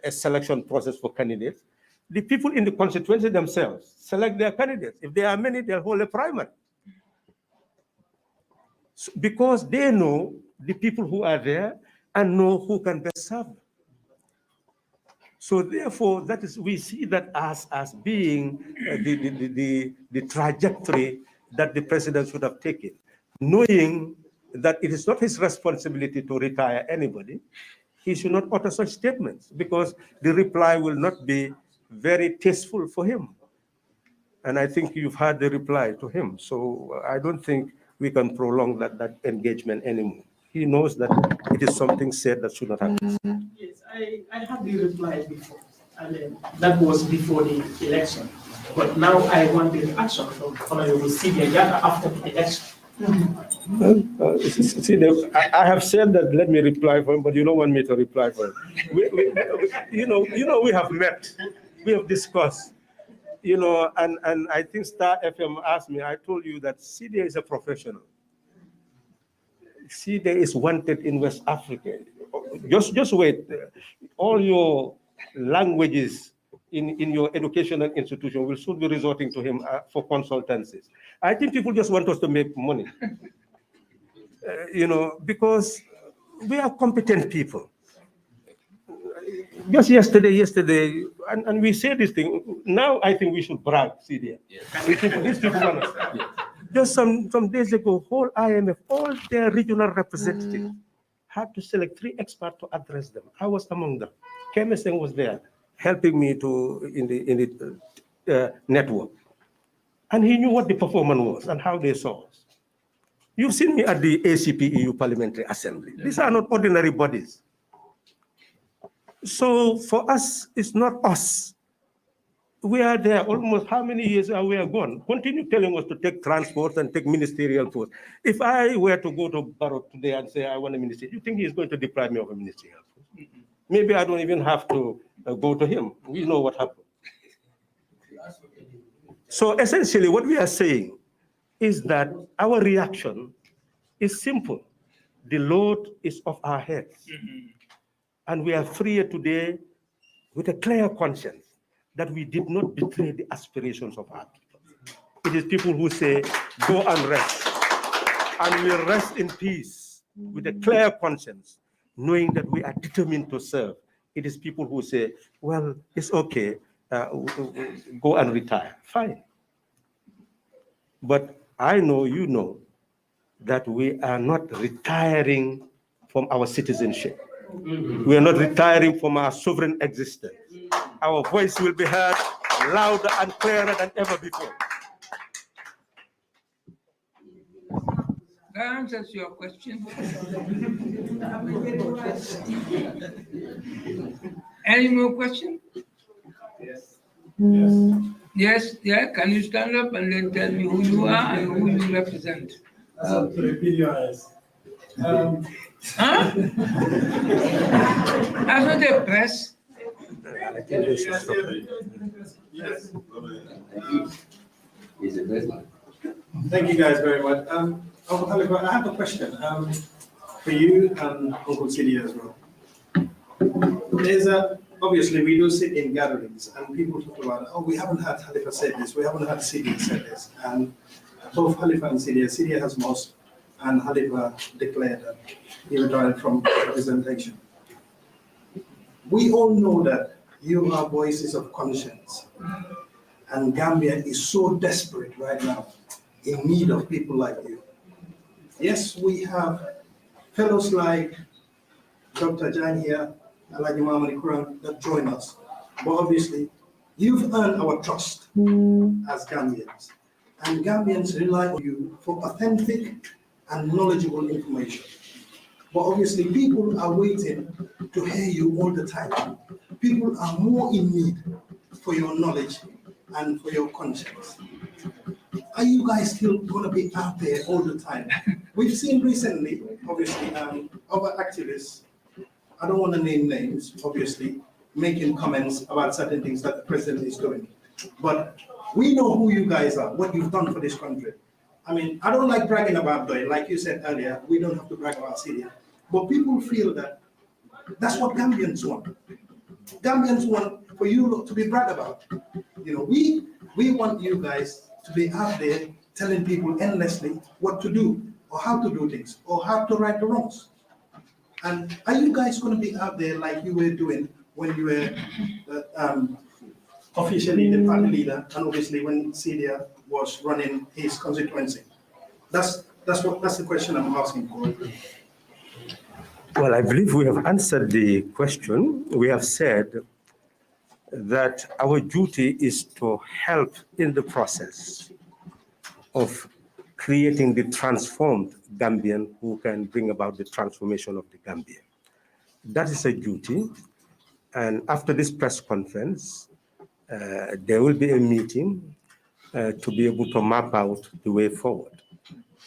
a selection process for candidates. The people in the constituency themselves select their candidates. If there are many, they'll hold a primary. So, because they know the people who are there and know who can best serve them. So therefore, that is, we see that as being the trajectory that the president should have taken, knowing that it is not his responsibility to retire anybody. He should not utter such statements because the reply will not be very tasteful for him. And I think you've heard the reply to him. So I don't think we can prolong that engagement anymore. He knows that it is something said that should not happen. Yes, I had the reply before, and then that was before the election. But now I want the reaction from Honorable Sylvia Yata after the election. I have said that. Let me reply for him, but you don't want me to reply for him. We have met, we have discussed, and I think Star FM asked me. I told you that CDA is a professional. CDA is wanted in West Africa. Just wait. All your languages in your educational institution will soon be resorting to him for consultancies. I think people just want us to make money, because we are competent people. Just yesterday, and we say this thing. Now I think we should brag, CDA. Yes. These people understand. Yes. Just some days ago, whole IMF, all their regional representatives had to select 3 experts to address them. I was among them. Kemesen was there, helping me in the network. And he knew what the performance was and how they saw us. You've seen me at the ACP-EU Parliamentary Assembly. These are not ordinary bodies. So for us, it's not us. We are there almost, how many years are we gone? Continue telling us to take transport and take ministerial posts. If I were to go to Barrow today and say I want a ministry, you think he's going to deprive me of a ministerial post? Maybe I don't even have to go to him. We know what happened. So essentially what we are saying is that our reaction is simple. The load is off our heads. And we are freer today with a clear conscience that we did not betray the aspirations of our people. It is people who say, go and rest. And we rest in peace with a clear conscience, knowing that we are determined to serve. It is people who say, well, it's okay, go and retire. Fine. But I know, you know, that we are not retiring from our citizenship. We are not retiring from our sovereign existence. Our voice will be heard louder and clearer than ever before. That answers your question. Any more questions? Yes. Yes, yeah. Can you stand up and then tell me who you are and who you represent? Pdois. Huh? That's not the press. Yes. Thank you guys very much. Halifa, I have a question for you and Uncle Sidi as well. Obviously we do sit in gatherings and people talk about, oh, we haven't had Halifa say this, we haven't had Sidi say this. And both Halifa and Sidi has most, and Halifa declared that he retired from representation. We all know that you are voices of conscience, and Gambia is so desperate right now, in need of people like you. Yes, we have fellows like Dr. Jan here, Alhaji Mamani Kuran, that join us. But obviously, you've earned our trust as Gambians. And Gambians rely on you for authentic and knowledgeable information. But obviously, people are waiting to hear you all the time. People are more in need for your knowledge and for your conscience. are you guys still going to be out there all the time? We've seen recently, obviously, other activists, I don't want to name names, obviously, making comments about certain things that the president is doing. But we know who you guys are, what you've done for this country. I mean, I don't like bragging about Pdois. Like you said earlier, we don't have to brag about Syria. But people feel that that's what Gambians want. Gambians want for you to be bragged about. You know, we want you guys to be out there telling people endlessly what to do, or how to do things, or how to right the wrongs. And are you guys going to be out there like you were doing when you were officially the party leader, and obviously when Syria was running his constituency? That's the question I'm asking for. Well, I believe we have answered the question. We have said that our duty is to help in the process of creating the transformed Gambian who can bring about the transformation of the Gambia. That is a duty. And after this press conference, there will be a meeting to be able to map out the way forward.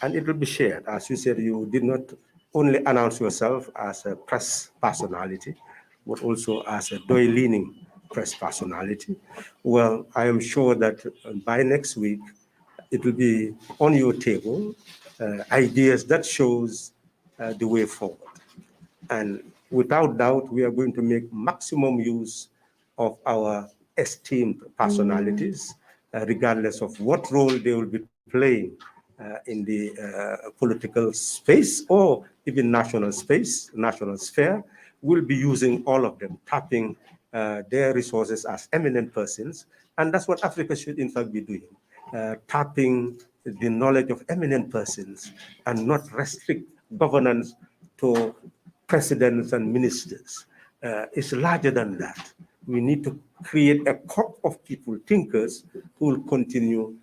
And it will be shared. As you said, you did not only announce yourself as a press personality, but also as a Pdois-leaning press personality. Well, I am sure that by next week, it will be on your table, ideas that shows the way forward. And without doubt, we are going to make maximum use of our esteemed personalities, regardless of what role they will be playing in the political space or even national space, national sphere. We'll be using all of them, tapping their resources as eminent persons. And that's what Africa should in fact be doing, tapping the knowledge of eminent persons and not restrict governance to presidents and ministers. It's larger than that. We need to create a crop of people, thinkers, who will continue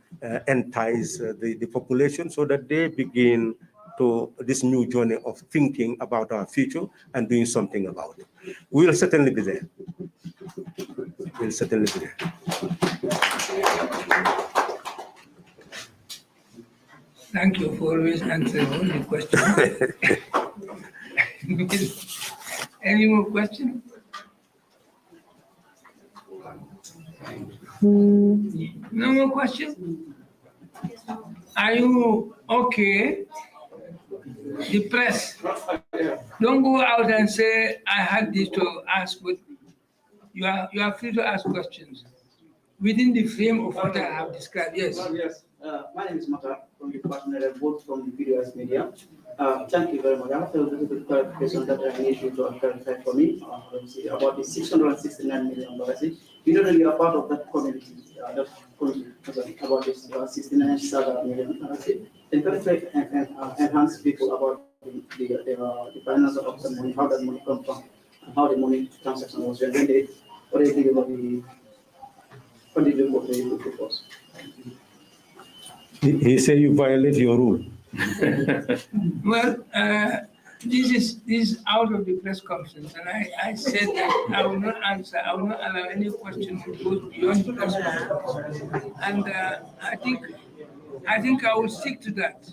entice the population so that they begin to this new journey of thinking about our future and doing something about it. We'll certainly be there. We'll certainly be there. Thank you for always answering all the questions. Any more questions? No more questions? Are you okay? The press, don't go out and say, I had this to ask, but you are free to ask questions within the frame of what I have described. Yes. Yes. My name is Mata from the Department of Both from the Pdois Media. Thank you very much. I have a little bit of clarification that I need you to clarify for me about the $669 million. You know that you are part of that community, about this $69 million. And clarify and enhance people about the financial of the money, how that money comes from, and how the money transaction was, and then what do you think about the condition of the proposal? He said you violate your rule. Well, this is out of the press conference, and I said that I will not answer. I will not allow any question to go beyond the press conference, and I think I will stick to that,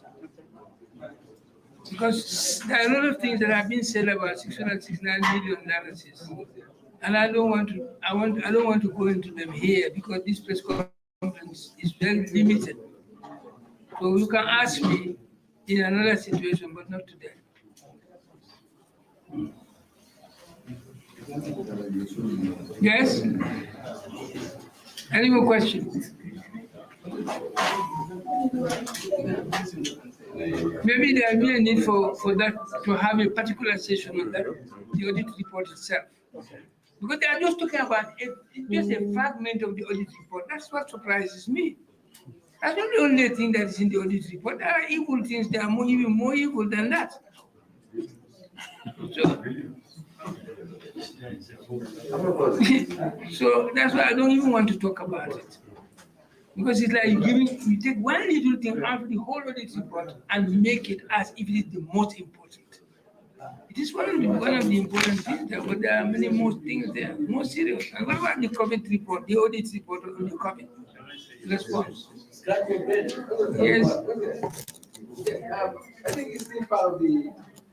because there are a lot of things that have been said about $669 million, and I don't want to go into them here because this press conference is very limited. So you can ask me in another situation, but not today. Yes? Any more questions? Maybe there will be a need for that, to have a particular session on that, the audit report itself. Because they are just talking about just a fragment of the audit report. That's what surprises me. That's not the only thing that is in the audit report. There are evil things that are even more evil than that. So that's why I don't even want to talk about it. Because it's like you take one little thing out of the whole audit report and make it as if it is the most important. It is one of the important things there, but there are many more things there, more serious. And what about the COVID report, the audit report on the COVID response? scratch your brain. Yes. I think it's still part of the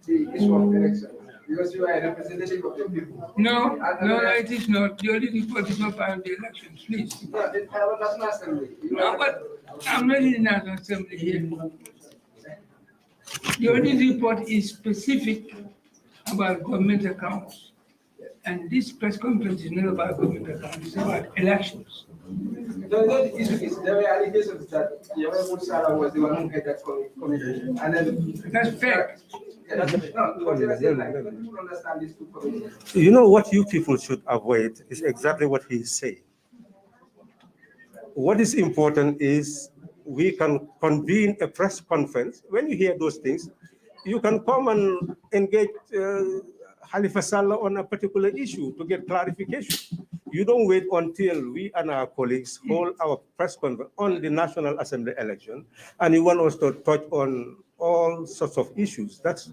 issue of election because you are a representative of the people. No, it is not. The only report is not part of the elections, please. No, the National Assembly. No, but I'm not in the National Assembly here. The only report is specific about government accounts. And this press conference is not about government accounts, it's about elections. The issue is there were allegations that Yahweh Sallah was the one who had that committee. And then That's fact. Yeah, that's no, because they are saying like, people understand these two committees. You know what you people should avoid is exactly what he's saying. What is important is we can convene a press conference. When you hear those things, you can come and engage Halifa Sallah on a particular issue to get clarification. You don't wait until we and our colleagues hold our press conference on the National Assembly election, and you want us to touch on all sorts of issues. That's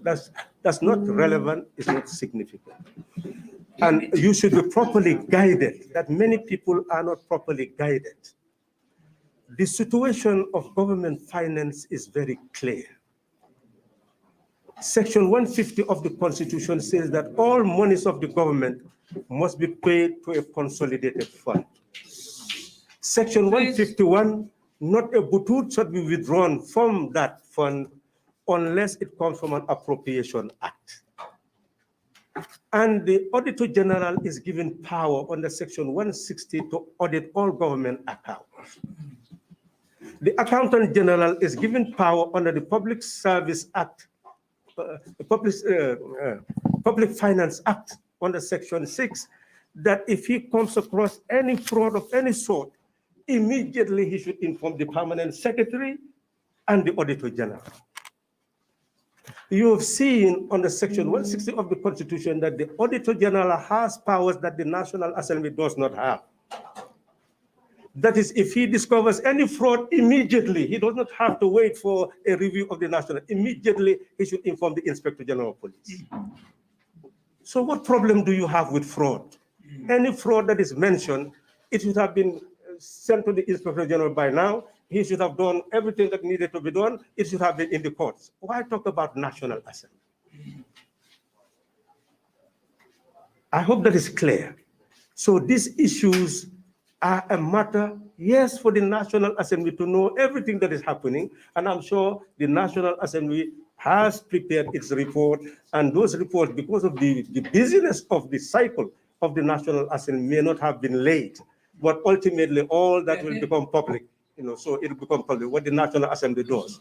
not relevant, it's not significant. And you should be properly guided, that many people are not properly guided. The situation of government finance is very clear. Section 150 of the Constitution says that all monies of the government must be paid to a consolidated fund. Section 151, not a butut should be withdrawn from that fund unless it comes from an appropriation act. And the Auditor General is given power under Section 160 to audit all government accounts. The Accountant General is given power under the Public Service Act, Public Finance Act under Section 6, that if he comes across any fraud of any sort, immediately he should inform the Permanent Secretary and the Auditor General. You have seen under Section 160 of the Constitution that the Auditor General has powers that the National Assembly does not have. That is, if he discovers any fraud, immediately, he does not have to wait for a review of the national. Immediately, he should inform the Inspector General of Police. So what problem do you have with fraud? Any fraud that is mentioned, it should have been sent to the Inspector General by now. He should have done everything that needed to be done. It should have been in the courts. Why talk about National Assembly? I hope that is clear. So these issues are a matter, yes, for the National Assembly to know everything that is happening, and I'm sure the National Assembly has prepared its report, and those reports, because of the busyness of the cycle of the National Assembly, may not have been late, but ultimately all that will become public, so it will become public, what the National Assembly does.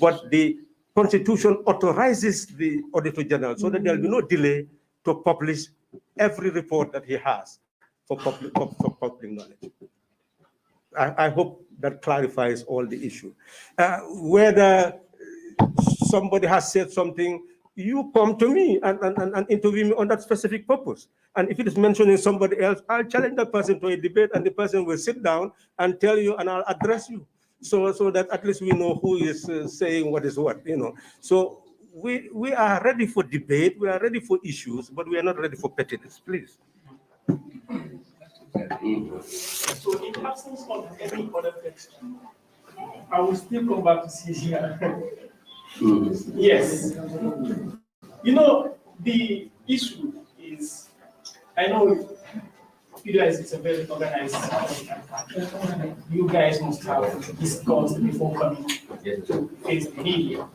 But the Constitution authorizes the Auditor General so that there will be no delay to publish every report that he has for public knowledge. I hope that clarifies all the issue. Whether somebody has said something, you come to me and interview me on that specific purpose. And if it is mentioning somebody else, I'll challenge that person to a debate, and the person will sit down and tell you, and I'll address you, so that at least we know who is saying what is what, So we are ready for debate, we are ready for issues, but we are not ready for pettiness, please. So in absence of any other question, I will still come back to CCR. Yes. The issue is, I know Pdois is a very organized company. You guys must have discussed before coming to face the media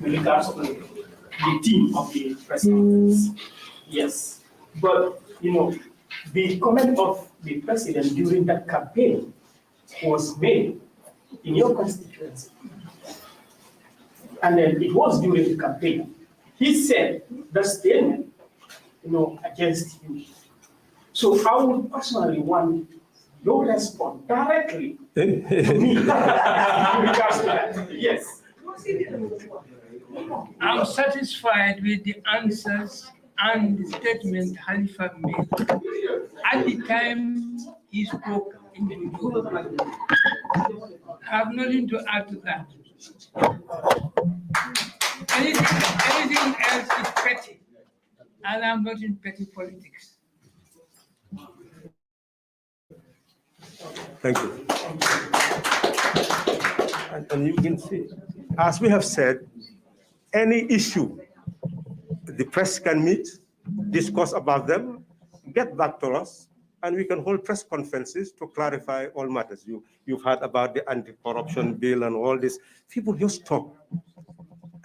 with regards to the team of the press conference. Yes. But, the comment of the president during that campaign was made in your constituency. And then it was during the campaign. He said the statement, against you. So I would personally want your response directly to me in regards to that. Yes. I'm satisfied with the answers and the statement Halifa made at the time he spoke in the meeting. I have nothing to add to that. Anything else is petty, and I'm not in petty politics. Thank you. And you can see, as we have said, any issue, the press can meet, discuss about them, get back to us, and we can hold press conferences to clarify all matters. You've heard about the anti-corruption bill and all this. People just talk.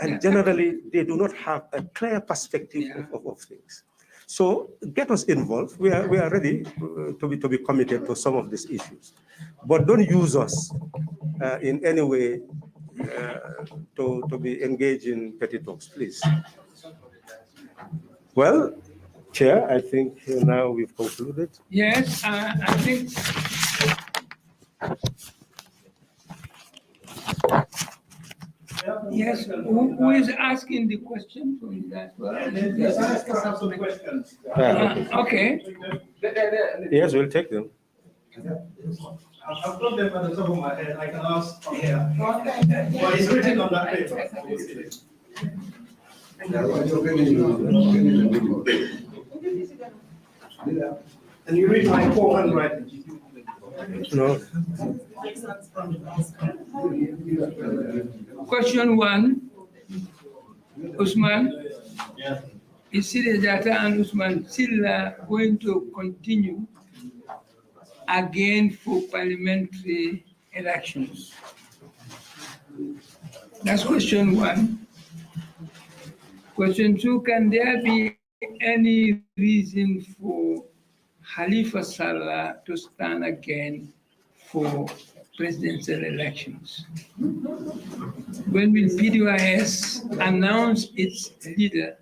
And generally, they do not have a clear perspective of things. So get us involved. We are ready to be committed to some of these issues. But don't use us in any way to be engaged in petty talks, please. Well, Chair, I think now we've concluded. Yes, I think. Yes, who is asking the question from that? Okay. Yes, we'll take them. I've got them at the top of my head. I can ask from here. But it's written on that paper. And you read my poor handwriting. No. Question 1, Usman. Is Sirejata and Usman Silla going to continue again for parliamentary elections? That's question 1. Question 2, can there be any reason for Halifa Sallah to stand again for presidential elections? When will Pdois announce its leader?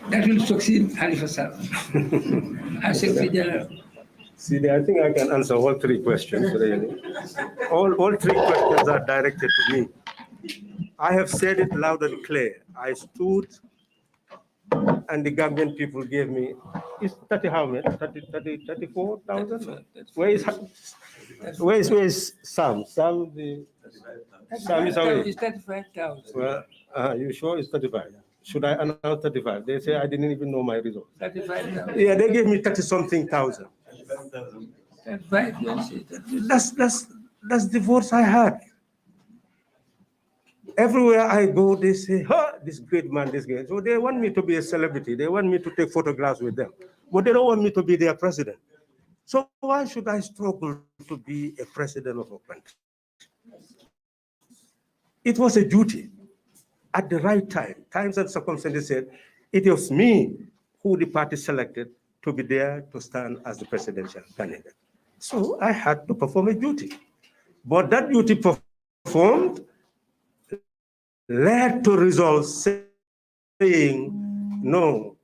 That will succeed Halifa Sallah as Secretary General. See, I think I can answer all 3 questions, really. All 3 questions are directed to me. I have said it loud and clear. I stood and the Gambian people gave me, it's 30 how many? 34,000? Where is Sam? Sam is away. It's 35,000. Well, you sure it's 35? Should I announce 35? They say I didn't even know my result. 35,000. Yeah, they gave me 30-something thousand. 35,000. That's the votes I had. Everywhere I go, they say, this great man, this guy. So they want me to be a celebrity. They want me to take photographs with them. But they don't want me to be their president. So why should I struggle to be a president of a country? It was a duty. At the right time, times and circumstances said, it was me who the party selected to be there to stand as the presidential candidate. So I had to perform a duty. But that duty performed led to results saying, no,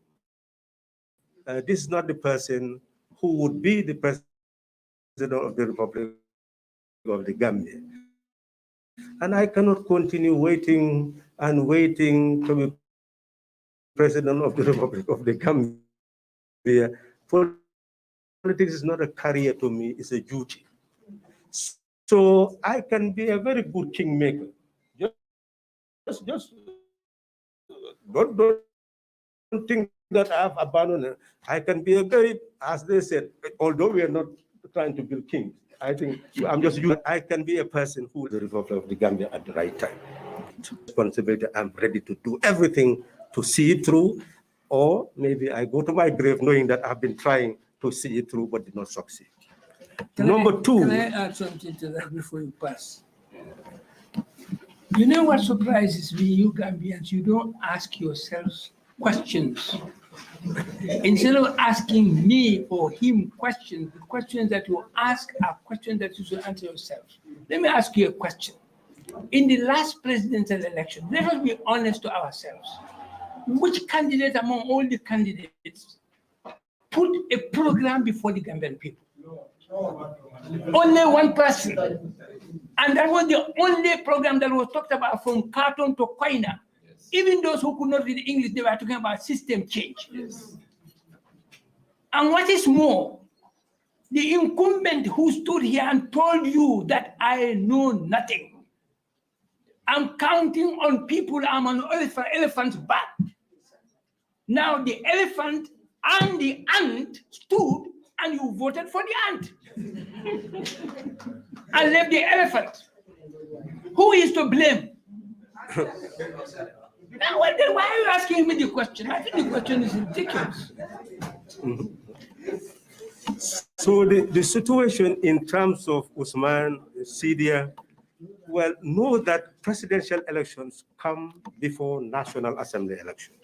this is not the person who would be the president of the Republic of the Gambia. And I cannot continue waiting and waiting to be president of the Republic of the Gambia. Politics is not a career to me, it's a duty. So I can be a very good kingmaker. Just don't think that I've abandoned it. I can be a very, as they said, although we are not trying to build kings, I think I can be a person who is the Republic of the Gambia at the right time. Responsibility, I'm ready to do everything to see it through, or maybe I go to my grave knowing that I've been trying to see it through but did not succeed. Number 2. Can I add something to that before you pass? You know what surprises me, you Gambians? You don't ask yourselves questions. Instead of asking me or him questions, the questions that you ask are questions that you should answer yourself. Let me ask you a question. In the last presidential election, let us be honest to ourselves. Which candidate among all the candidates put a program before the Gambian people? Only one person. And that was the only program that was talked about from Khartoum to Koina. Yes. Even those who could not read English, they were talking about system change. Yes. And what is more, the incumbent who stood here and told you that I know nothing. I'm counting on people, I'm on elephant's back. Now the elephant and the ant stood and you voted for the ant and left the elephant. Who is to blame? Now, well, then why are you asking me the question? I think the question is ridiculous. So the situation in terms of Usman, Syria, well, know that presidential elections come before National Assembly elections.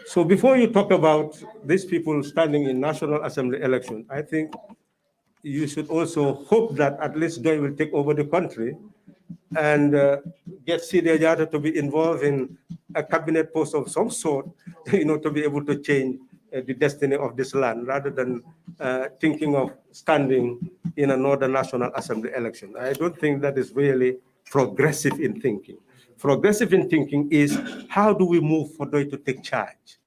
So before you talk about these people standing in National Assembly election, I think you should also hope that at least they will take over the country and get Syria Jata to be involved in a cabinet post of some sort, to be able to change the destiny of this land rather than thinking of standing in another National Assembly election. I don't think that is really progressive in thinking. Progressive in thinking is how do we move for them to take charge?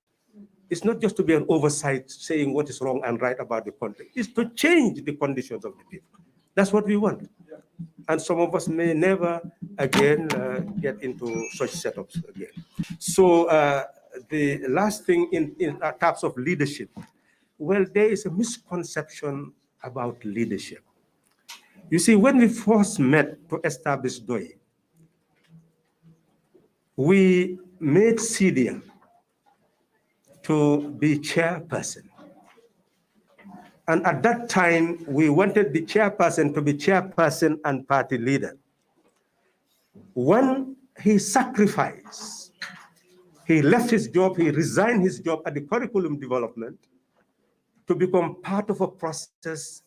It's not just to be an oversight saying what is wrong and right about the country. It's to change the conditions of the people. That's what we want. And some of us may never again get into such setups again. So the last thing in terms of leadership, well, there is a misconception about leadership. You see, when we first met to establish Pdois, we made Syria to be chairperson. And at that time, we wanted the chairperson to be chairperson and party leader. When he sacrificed, he left his job, he resigned his job at the curriculum development to become part of a process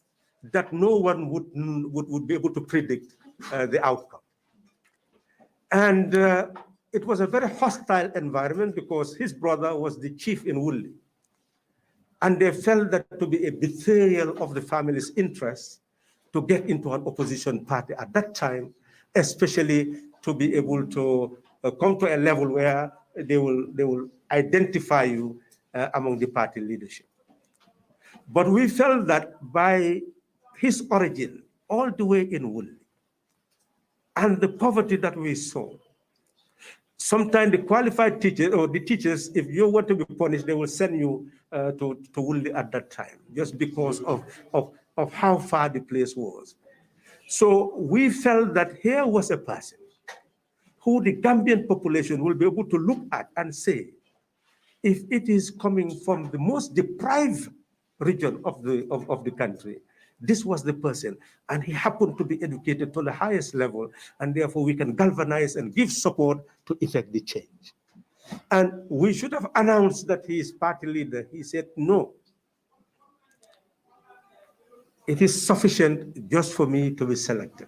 that no one would be able to predict the outcome. And it was a very hostile environment because his brother was the chief in Wuli. And they felt that to be a betrayal of the family's interests to get into an opposition party at that time, especially to be able to come to a level where they will identify you among the party leadership. But we felt that by his origin, all the way in Wuli, and the poverty that we saw, sometimes the qualified teachers or the teachers, if you want to be punished, they will send you to Wuli at that time, just because of how far the place was. So we felt that here was a person who the Gambian population will be able to look at and say, if it is coming from the most deprived region of the country, this was the person, and he happened to be educated to the highest level, and therefore we can galvanize and give support to effect the change. And we should have announced that he is party leader. He said, no, it is sufficient just for me to be selected.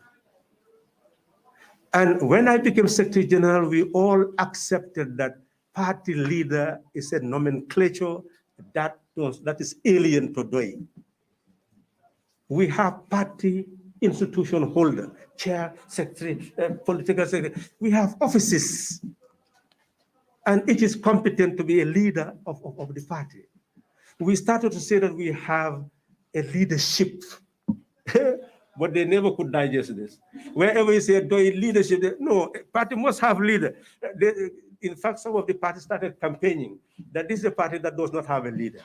And when I became Secretary General, we all accepted that party leader is a nomenclature that is alien to Pdois. We have party institution holder, chair, secretary, political secretary. We have offices, and it is competent to be a leader of the party. We started to say that we have a leadership, but they never could digest this. Wherever you say Pdois leadership, no, party must have leader. In fact, some of the parties started campaigning that this is a party that does not have a leader.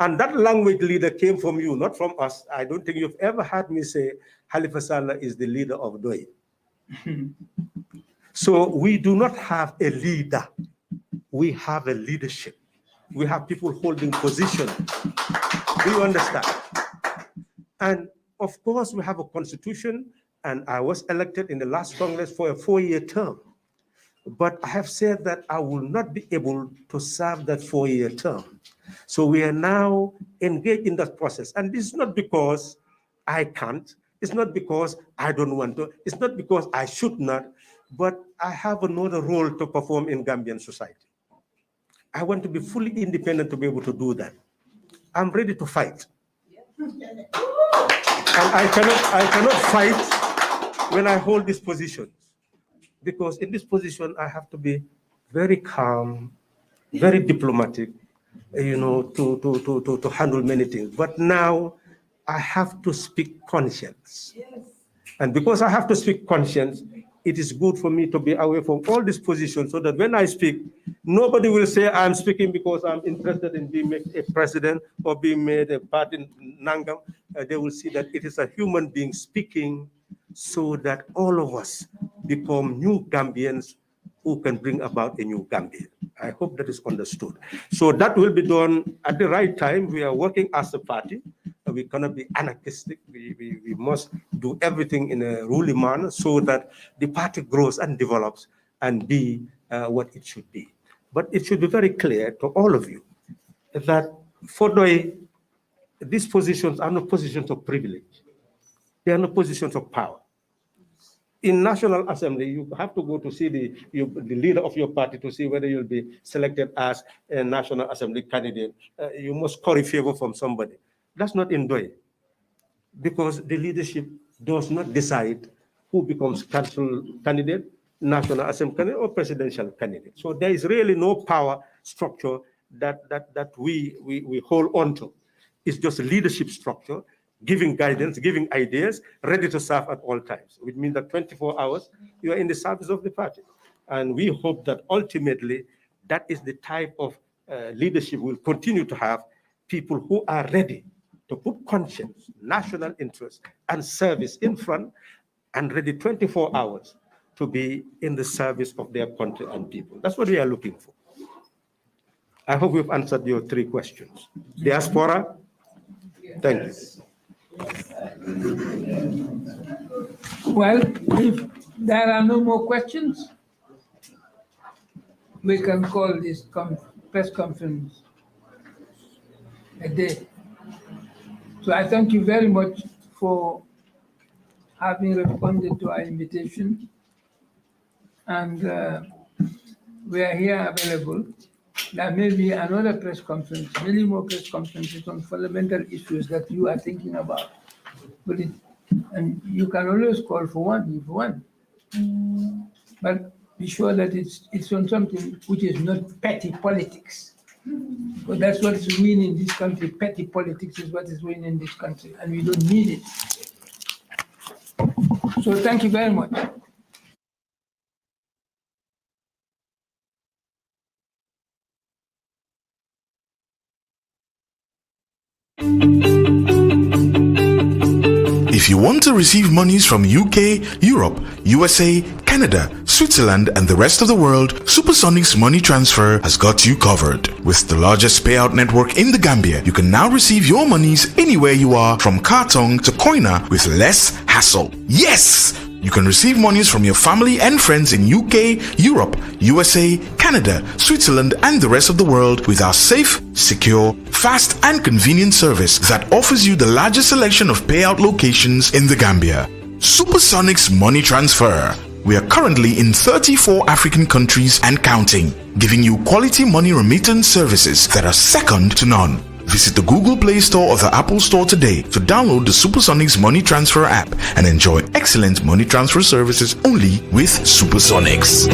And that language leader came from you, not from us. I don't think you've ever heard me say Halifa Sallah is the leader of Pdois. So we do not have a leader. We have a leadership. We have people holding position. Do you understand? And of course, we have a constitution, and I was elected in the last Congress for a 4-year term. But I have said that I will not be able to serve that 4-year term. So we are now engaged in that process. And this is not because I can't. It's not because I don't want to. It's not because I should not. But I have another role to perform in Gambian society. I want to be fully independent to be able to do that. I'm ready to fight. And I cannot fight when I hold this position. Because in this position, I have to be very calm, very diplomatic, to handle many things. But now I have to speak conscience. Yes. And because I have to speak conscience, it is good for me to be away from all these positions so that when I speak, nobody will say I'm speaking because I'm interested in being made a president or being made a party Nangam. They will see that it is a human being speaking so that all of us become new Gambians who can bring about a new Gambia. I hope that is understood. So that will be done at the right time. We are working as a party. We cannot be anarchistic. We must do everything in a ruling manner so that the party grows and develops and be what it should be. But it should be very clear to all of you that for these positions are not positions of privilege. They are not positions of power. In National Assembly, you have to go to see the leader of your party to see whether you'll be selected as a National Assembly candidate. You must curry favor from somebody. That's not in Pdois, because the leadership does not decide who becomes council candidate, National Assembly candidate, or presidential candidate. So there is really no power structure that we hold on to. It's just a leadership structure, giving guidance, giving ideas, ready to serve at all times, which means that 24 hours, you are in the service of the party. And we hope that ultimately, that is the type of leadership we'll continue to have, people who are ready to put conscience, national interest, and service in front, and ready 24 hours to be in the service of their country and people. That's what we are looking for. I hope we've answered your 3 questions. Diaspora, thank you. Well, if there are no more questions, we can call this press conference a day. So I thank you very much for having responded to our invitation. And we are here available. There may be another press conference, many more press conferences on fundamental issues that you are thinking about. And you can always call for one if you want. But be sure that it's on something which is not petty politics. But that's what is winning in this country. Petty politics is what is winning in this country, and we don't need it. So thank you very much. If you want to receive monies from UK, Europe, USA, Canada, Switzerland, and the rest of the world, Supersonic's money transfer has got you covered. With the largest payout network in the Gambia, you can now receive your monies anywhere you are, from Kartong to Koina, with less hassle. Yes! You can receive monies from your family and friends in UK, Europe, USA, Canada, Switzerland, and the rest of the world with our safe, secure, fast, and convenient service that offers you the largest selection of payout locations in the Gambia. Supersonic's money transfer. We are currently in 34 African countries and counting, giving you quality money remittance services that are second to none. Visit the Google Play Store or the Apple Store today to download the Supersonics Money Transfer app and enjoy excellent money transfer services only with Supersonics.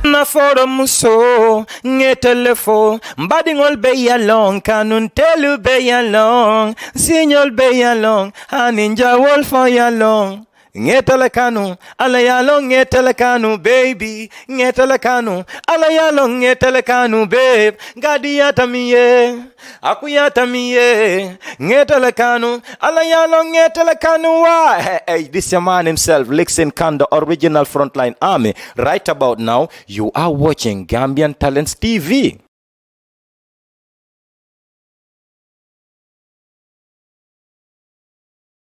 Na foro muso ngetelefo mbadingol be yalong kanun telu be yalong signol be yalong aninja wol for yalong ngetele kanu ala yalong ngetele kanu baby ngetele kanu ala yalong ngetele kanu babe gadiyata miye akuyata miye ngetele kanu ala yalong ngetele kanu wa hey, this your man himself Lixin Khan, the original Frontline Army. Right about now you are watching Gambian Talents TV.